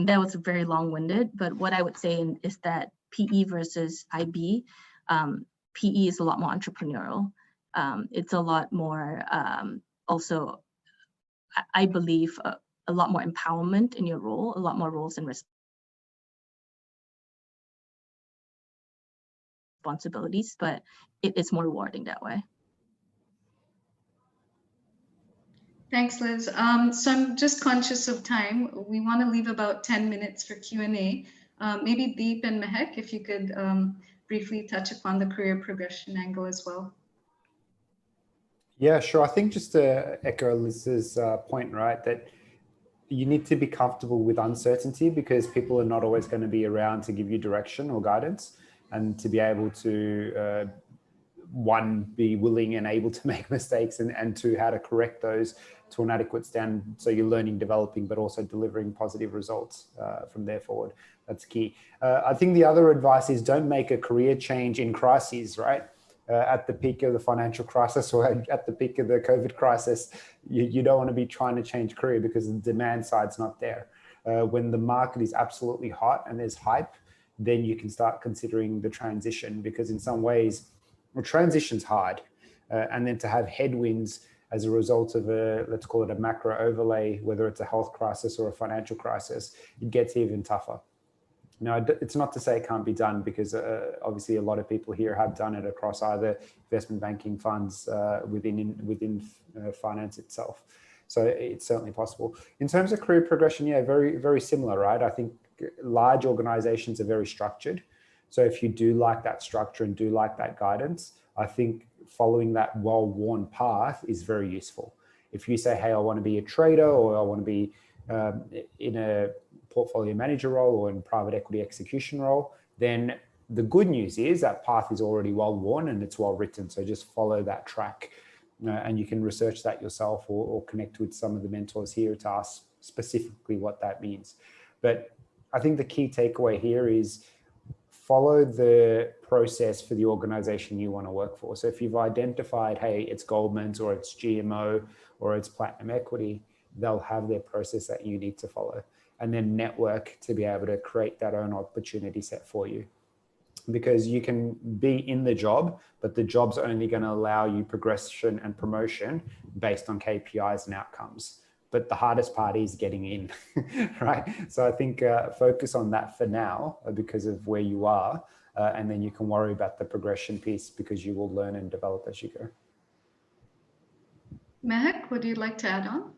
Speaker 4: that was very long-winded, but what I would say is that PE versus IB, PE is a lot more entrepreneurial. It's a lot more, also, I believe, a lot more empowerment in your role, a lot more roles and responsibilities, but it's more rewarding that way.
Speaker 1: Thanks, Liz. So I'm just conscious of time. We want to leave about 10 minutes for Q&A. Maybe Deep and Mehak, if you could briefly touch upon the career progression angle as well.
Speaker 3: Yeah, sure. I think just to echo Liz's point, right, that you need to be comfortable with uncertainty, because people are not always going to be around to give you direction or guidance, and to be able to one, be willing and able to make mistakes, and two, how to correct those to an adequate standard, so you're learning, developing, but also delivering positive results from there forward. That's key. I think the other advice is, don't make a career change in crises, right? At the peak of the financial crisis, or at the peak of the COVID crisis, you don't want to be trying to change career, because the demand side's not there. When the market is absolutely hot and there's hype, then you can start considering the transition, because in some ways, well, transition's hard. And then to have headwinds as a result of let's call it a macro overlay, whether it's a health crisis or a financial crisis, it gets even tougher. Now, it's not to say it can't be done, because obviously a lot of people here have done it across either investment banking funds within finance itself. So it's certainly possible. In terms of career progression, yeah, very, very similar, right? I think large organizations are very structured. So if you do like that structure and do like that guidance, I think following that well-worn path is very useful. If you say, hey, I want to be a trader, or I want to be in a portfolio manager role, or in private equity execution role, then the good news is that path is already well-worn and it's well-written. So just follow that track, and you can research that yourself, or connect with some of the mentors here to ask specifically what that means. But I think the key takeaway here is, follow the process for the organization you want to work for. So if you've identified, hey, it's Goldman's, or it's GMO, or it's Platinum Equity, they'll have their process that you need to follow. And then network to be able to create that own opportunity set for you. Because you can be in the job, but the job's only going to allow you progression and promotion based on KPIs and outcomes. But the hardest part is getting in, right? So I think focus on that for now, because of where you are, and then you can worry about the progression piece, because you will learn and develop as you go.
Speaker 1: Mehak, would you like to add on?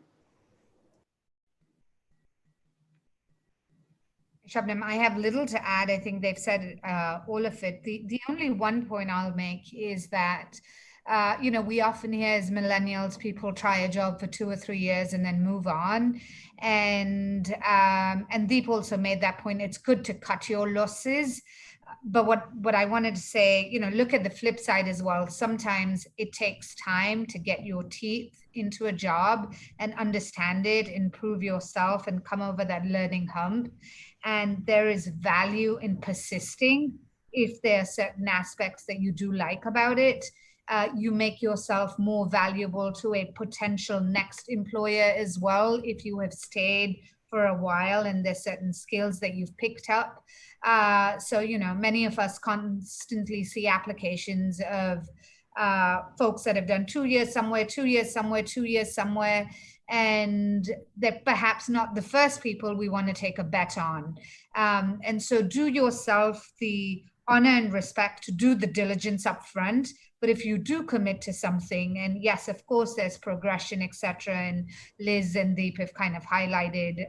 Speaker 2: Shabnam, I have little to add. I think they've said all of it. The only one point I'll make is that we often hear as millennials, people try a job for 2 or 3 years and then move on. And Deep also made that point. It's good to cut your losses. But what I wanted to say, look at the flip side as well. Sometimes it takes time to get your teeth into a job and understand it, improve yourself, and come over that learning hump. And there is value in persisting if there are certain aspects that you do like about it. you make yourself more valuable to a potential next employer as well if you have stayed for a while and there's certain skills that you've picked up. So, you know, many of us constantly see applications of folks that have done 2 years somewhere, 2 years somewhere, 2 years somewhere, and they're perhaps not the first people we want to take a bet on. And so do yourself the honor and respect to do the diligence up front. But if you do commit to something, and yes, of course, there's progression, etc. And Liz and Deep have kind of highlighted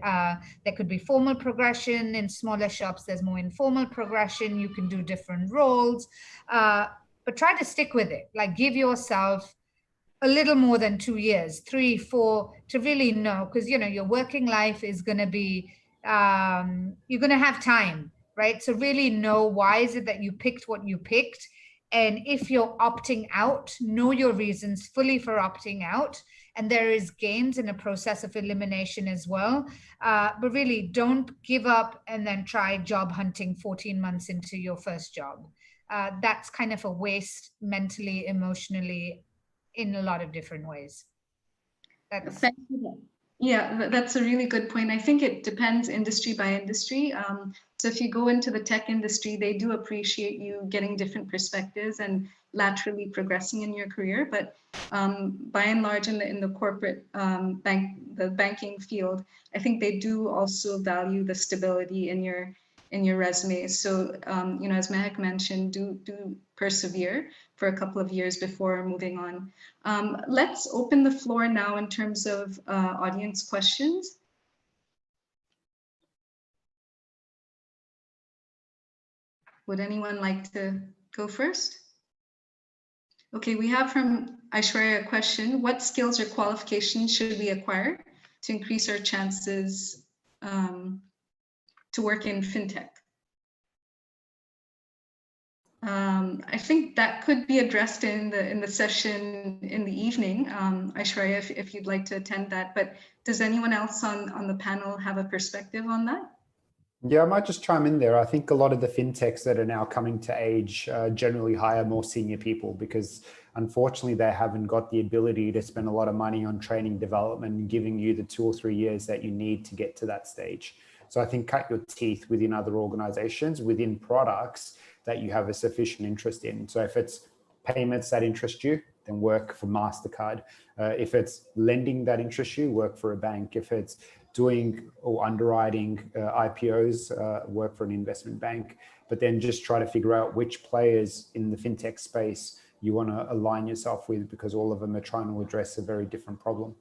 Speaker 2: there could be formal progression. In smaller shops, there's more informal progression. You can do different roles, but try to stick with it. Like, give yourself a little more than 2 years, 3, 4, to really know, because, you know, your working life is going to be, you're going to have time, right? So really know, why is it that you picked what you picked? And if you're opting out, know your reasons fully for opting out. And there is gains in a process of elimination as well. But really don't give up and then try job hunting 14 months into your first job. That's kind of a waste mentally, emotionally, in a lot of different ways.
Speaker 1: Thank you. Yeah, that's a really good point. I think it depends industry by industry. So if you go into the tech industry, they do appreciate you getting different perspectives and laterally progressing in your career. But by and large, in the corporate banking field, I think they do also value the stability in your resume. So you know, as Mehak mentioned, do persevere for a couple of years before moving on. Let's open the floor now in terms of audience questions. Would anyone like to go first? Okay, we have from Aishwarya a question: what skills or qualifications should we acquire to increase our chances to work in fintech? I think that could be addressed in the session in the evening, Aishwarya, if you'd like to attend that. But does anyone else on the panel have a perspective on that?
Speaker 3: Yeah, I might just chime in there. I think a lot of the fintechs that are now coming to age generally hire more senior people because unfortunately they haven't got the ability to spend a lot of money on training development and giving you the 2 or 3 years that you need to get to that stage. So I think cut your teeth within other organizations, within products that you have a sufficient interest in. So if it's payments that interest you, then work for MasterCard. If it's lending that interests you, work for a bank. If it's doing or underwriting IPOs, work for an investment bank. But then just try to figure out which players in the fintech space you want to align yourself with, because all of them are trying to address a very different problem.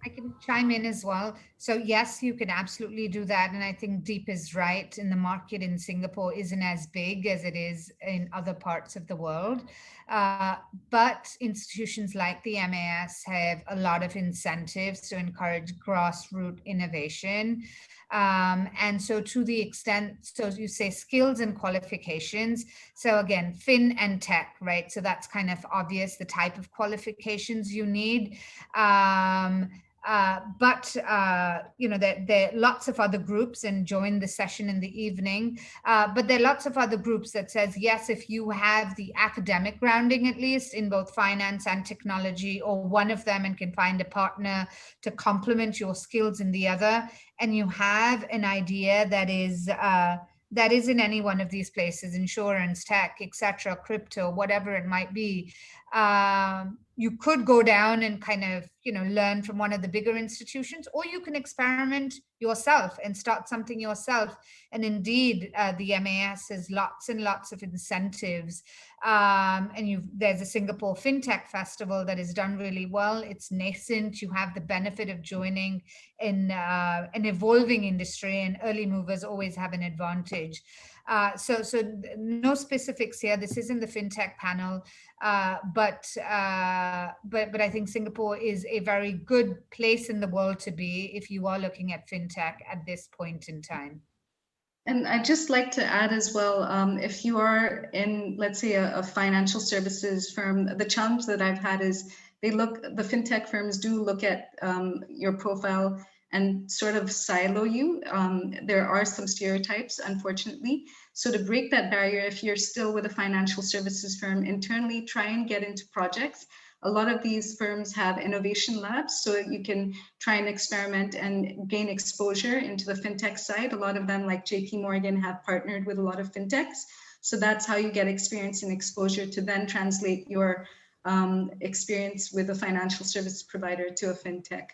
Speaker 2: I can chime in as well. So yes, you can absolutely do that. And I think Deep is right. In the market in Singapore isn't as big as it is in other parts of the world. But institutions like the MAS have a lot of incentives to encourage grassroots innovation. And so to the extent, so you say skills and qualifications. So again, fin and tech, right? So that's kind of obvious, the type of qualifications you need. But you know, there are lots of other groups, and join the session in the evening. But there are lots of other groups that says, yes, if you have the academic grounding, at least in both finance and technology, or one of them, and can find a partner to complement your skills in the other, and you have an idea that is in any one of these places, insurance, tech, etc., crypto, whatever it might be, you could go down and kind of, you know, learn from one of the bigger institutions, or you can experiment yourself and start something yourself. And indeed, the MAS has lots and lots of incentives. And there's a Singapore FinTech Festival that is done really well. It's nascent. You have the benefit of joining in an evolving industry, and early movers always have an advantage. So no specifics here. This isn't the FinTech panel, but I think Singapore is a very good place in the world to be if you are looking at FinTech at this point in time.
Speaker 1: And I'd just like to add as well, if you are in, let's say, a financial services firm, the challenge that I've had is the FinTech firms do look at your profile and sort of silo you. There are some stereotypes, unfortunately. So to break that barrier, if you're still with a financial services firm internally, try and get into projects. A lot of these firms have innovation labs, so you can try and experiment and gain exposure into the fintech side. A lot of them, like JP Morgan, have partnered with a lot of fintechs. So that's how you get experience and exposure to then translate your experience with a financial service provider to a fintech.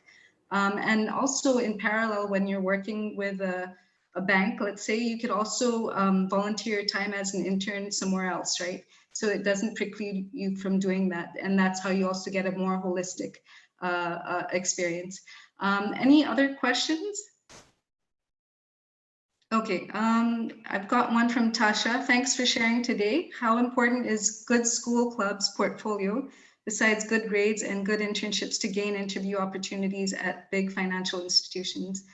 Speaker 1: And also in parallel, when you're working with a bank, let's say, you could also volunteer your time as an intern somewhere else, right? So it doesn't preclude you from doing that. And that's how you also get a more holistic experience. Any other questions? Okay, I've got one from Tasha. Thanks for sharing today. How important is good school clubs portfolio besides good grades and good internships to gain interview opportunities at big financial institutions?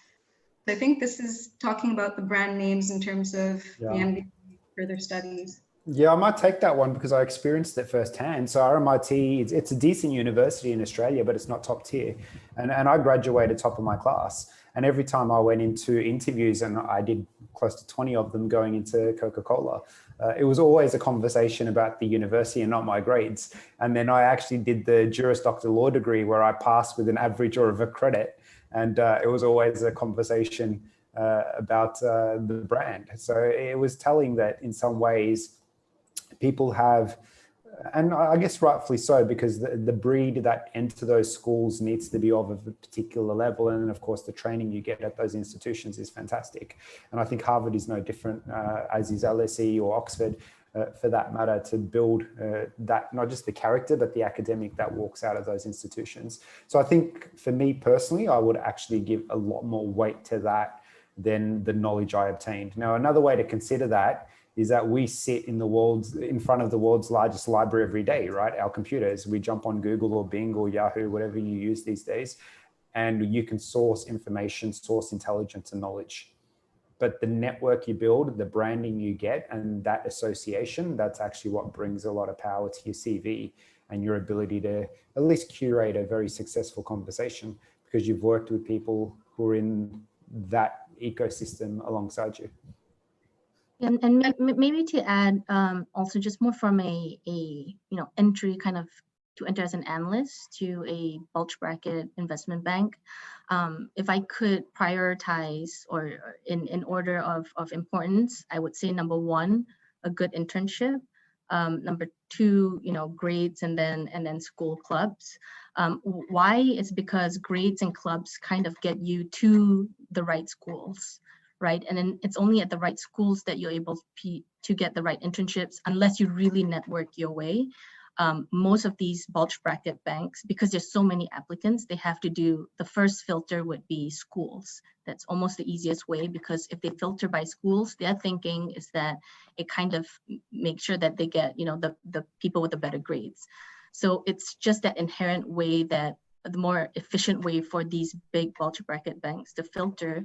Speaker 1: I think this is talking about the brand names in terms of the MBA further studies.
Speaker 3: Yeah, I might take that one because I experienced it firsthand. So RMIT, it's a decent university in Australia, but it's not top tier. And I graduated top of my class. And every time I went into interviews, and I did close to 20 of them going into Coca-Cola, it was always a conversation about the university and not my grades. And then I actually did the Juris Doctor Law degree where I passed with an average or of a credit. And it was always a conversation about the brand. So it was telling that in some ways, people have, and I guess rightfully so, because the breed that enter those schools needs to be of a particular level. And then of course, the training you get at those institutions is fantastic. And I think Harvard is no different, as is LSE or Oxford, for that matter, to build that, not just the character, but the academic that walks out of those institutions. So I think for me personally, I would actually give a lot more weight to that than the knowledge I obtained. Now, another way to consider that is that we sit in front of the world's largest library every day, right? Our computers, we jump on Google or Bing or Yahoo, whatever you use these days, and you can source information, source intelligence and knowledge. But the network you build, the branding you get, and that association, that's actually what brings a lot of power to your CV and your ability to at least curate a very successful conversation, because you've worked with people who are in that ecosystem alongside you.
Speaker 4: And maybe to add, also just more from a entry kind of to enter as an analyst to a bulge bracket investment bank. If I could prioritize or in order of importance, I would say number one, a good internship. Number two, grades and then school clubs. Why? It's because grades and clubs kind of get you to the right schools. Right. And then it's only at the right schools that you're able to get the right internships, unless you really network your way. Most of these bulge bracket banks, because there's so many applicants, they have to do, the first filter would be schools. That's almost the easiest way, because if they filter by schools, their thinking is that it kind of makes sure that they get, the people with the better grades. So it's just that inherent way, that the more efficient way for these big bulge bracket banks to filter.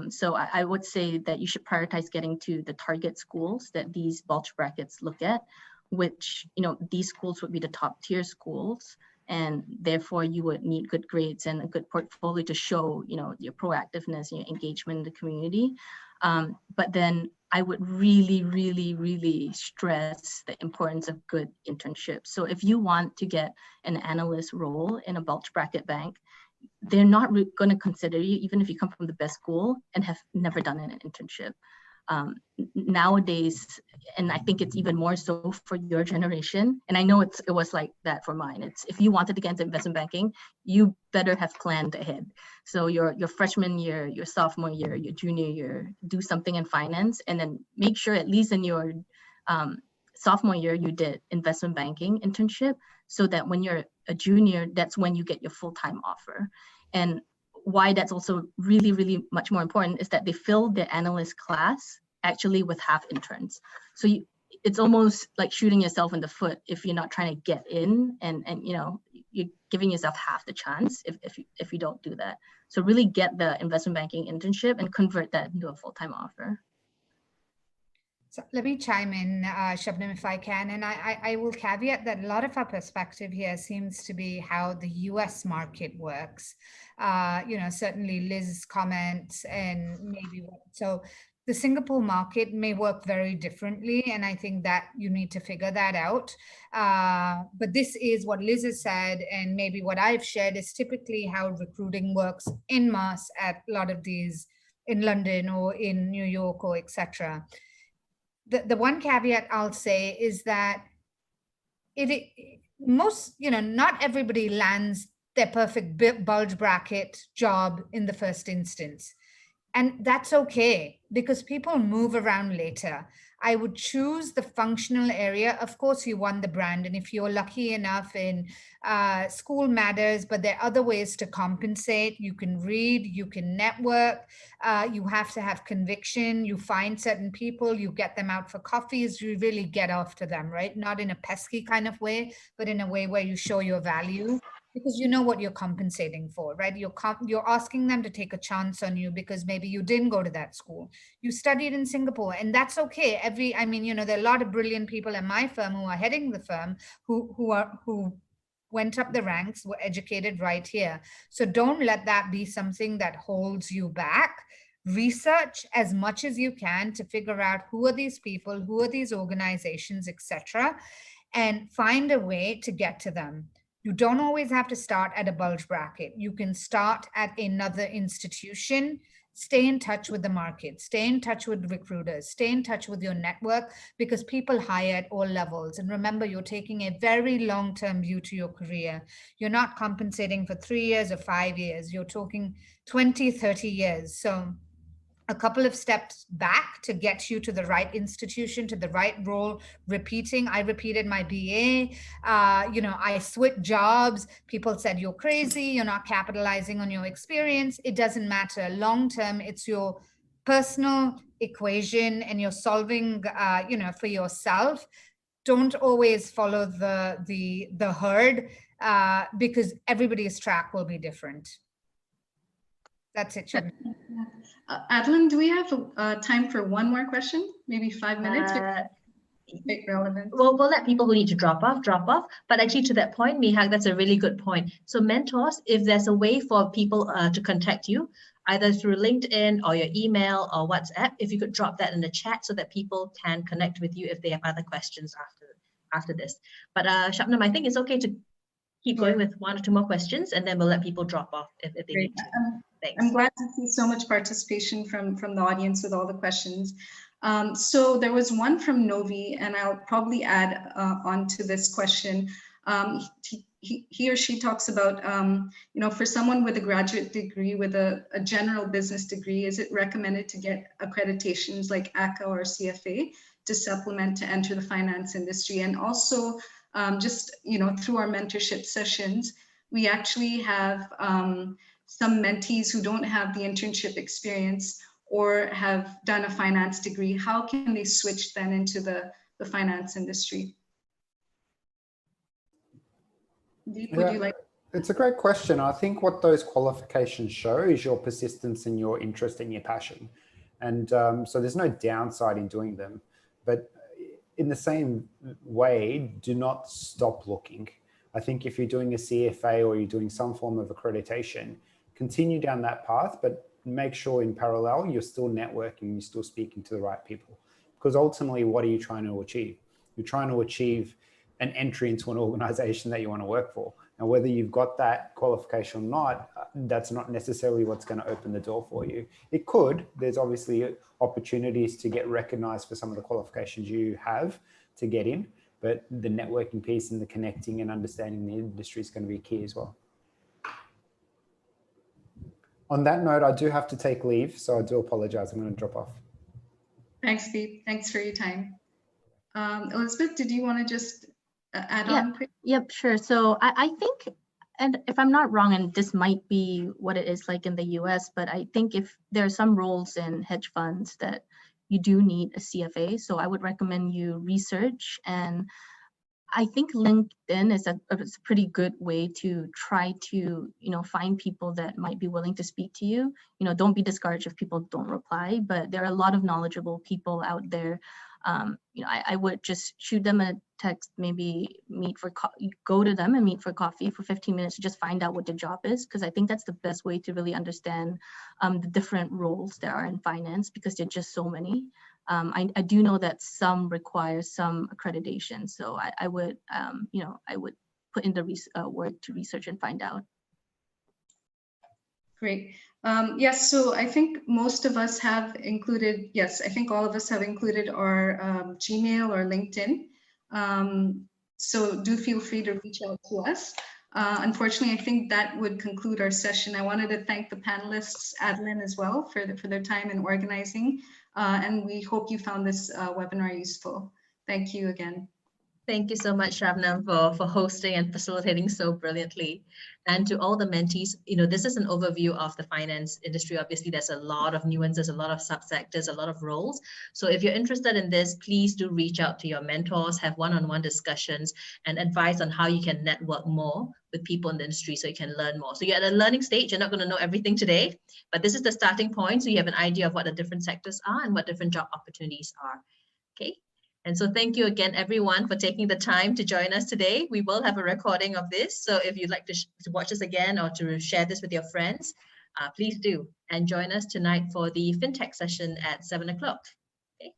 Speaker 4: So I would say that you should prioritize getting to the target schools that these bulge brackets look at, which, these schools would be the top tier schools. And therefore you would need good grades and a good portfolio to show, your proactiveness, your engagement in the community. But then I would really, really, really stress the importance of good internships. So if you want to get an analyst role in a bulge bracket bank, they're not going to consider you, even if you come from the best school and have never done an internship. Nowadays, and I think it's even more so for your generation, and I know it was like that for mine. It's, if you wanted to get into investment banking, you better have planned ahead. So your freshman year, your sophomore year, your junior year, do something in finance, and then make sure at least in your sophomore year you did investment banking internship, so that when you're a junior, that's when you get your full-time offer. And why that's also really, really much more important is that they fill the analyst class actually with half interns. So it's almost like shooting yourself in the foot if you're not trying to get in, and you're giving yourself half the chance if you don't do that. So really get the investment banking internship and convert that into a full-time offer.
Speaker 2: So let me chime in, Shabnam, if I can, and I will caveat that a lot of our perspective here seems to be how the US market works. Certainly Liz's comments and maybe so the Singapore market may work very differently, and I think that you need to figure that out. But this is what Liz has said, and maybe what I've shared is typically how recruiting works in mass at a lot of these in London or in New York or etc. The one caveat I'll say is that not everybody lands their perfect bulge bracket job in the first instance. And that's okay because people move around later. I would choose the functional area. Of course, you want the brand. And if you're lucky enough in school matters, but there are other ways to compensate. You can read, you can network, you have to have conviction. You find certain people, you get them out for coffees, you really get after them, right? Not in a pesky kind of way, but in a way where you show your value. Because you know what you're compensating for, right? You're asking them to take a chance on you because maybe you didn't go to that school. You studied in Singapore, and that's okay. There are a lot of brilliant people in my firm who are heading the firm who went up the ranks, were educated right here. So don't let that be something that holds you back. Research as much as you can to figure out who are these people, who are these organizations, etc., and find a way to get to them. You don't always have to start at a bulge bracket. You can start at another institution. Stay in touch with the market, stay in touch with recruiters, stay in touch with your network, because people hire at all levels. And remember, you're taking a very long-term view to your career. You're not compensating for 3 years or 5 years. You're talking 20, 30 years. So a couple of steps back to get you to the right institution, to the right role. I repeated my BA. I switched jobs. People said, you're crazy. You're not capitalizing on your experience. It doesn't matter. Long term, it's your personal equation and you're solving, for yourself. Don't always follow the herd because everybody's track will be different. That's it, Shabham.
Speaker 1: Adeline, do we have time for one more question? Maybe 5 minutes? Relevant.
Speaker 5: We'll let people who need to drop off. But actually, to that point, Mehak, that's a really good point. So mentors, if there's a way for people to contact you, either through LinkedIn or your email or WhatsApp, if you could drop that in the chat so that people can connect with you if they have other questions after this. But Shabnam, I think it's okay to keep going with 1 or 2 more questions, and then we'll let people drop off if they need to. Thanks.
Speaker 1: I'm glad to see so much participation from the audience with all the questions. So there was one from Novi, and I'll probably add on to this question. He or she talks about, for someone with a graduate degree, with a general business degree, is it recommended to get accreditations like ACCA or CFA to supplement to enter the finance industry? And also, through our mentorship sessions, we actually have some mentees who don't have the internship experience or have done a finance degree. How can they switch then into the finance industry? Deep, would you like?
Speaker 3: It's a great question. I think what those qualifications show is your persistence and your interest and your passion. And so there's no downside in doing them. But in the same way, do not stop looking. I think if you're doing a CFA or you're doing some form of accreditation, continue down that path, but make sure in parallel, you're still networking, you're still speaking to the right people. Because ultimately, what are you trying to achieve? You're trying to achieve an entry into an organization that you want to work for. And whether you've got that qualification or not, that's not necessarily what's going to open the door for you. It could. There's obviously opportunities to get recognized for some of the qualifications you have to get in, but the networking piece and the connecting and understanding the industry is going to be key as well. On that note, I do have to take leave, so I do apologize. I'm going to drop off.
Speaker 1: Thanks, Deep. Thanks for your time. Elizabeth, did you want to just add on?
Speaker 4: Yep, sure. So I think, and if I'm not wrong, and this might be what it is like in the US, but I think if there are some roles in hedge funds that you do need a CFA, so I would recommend you research. And I think LinkedIn is a pretty good way to try to, find people that might be willing to speak to you. Don't be discouraged if people don't reply, but there are a lot of knowledgeable people out there I would just shoot them a text, maybe go to them and meet for coffee for 15 minutes to just find out what the job is, because I think that's the best way to really understand the different roles there are in finance, because there are just so many. I do know that some require some accreditation, so I would put in the work to research and find out.
Speaker 1: Great. Yes, so I think most of us have included, yes, I think all of us have included our Gmail or LinkedIn. So do feel free to reach out to us. Unfortunately, I think that would conclude our session. I wanted to thank the panelists, Adeline as well, for their time in organizing. And we hope you found this webinar useful. Thank you again.
Speaker 5: Thank you so much, Shabham, for hosting and facilitating so brilliantly. And to all the mentees, this is an overview of the finance industry. Obviously, there's a lot of nuances, a lot of subsectors, a lot of roles. So if you're interested in this, please do reach out to your mentors, have one-on-one discussions, and advice on how you can network more with people in the industry so you can learn more. So you're at a learning stage. You're not going to know everything today, but this is the starting point. So you have an idea of what the different sectors are and what different job opportunities are. Okay. And so thank you again, everyone, for taking the time to join us today. We will have a recording of this. So if you'd like to watch this again or to share this with your friends, please do. And join us tonight for the FinTech session at 7 o'clock. Okay.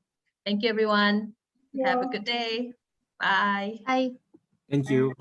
Speaker 5: Thank you, everyone. Have a good day. Bye.
Speaker 4: Bye.
Speaker 6: Thank you.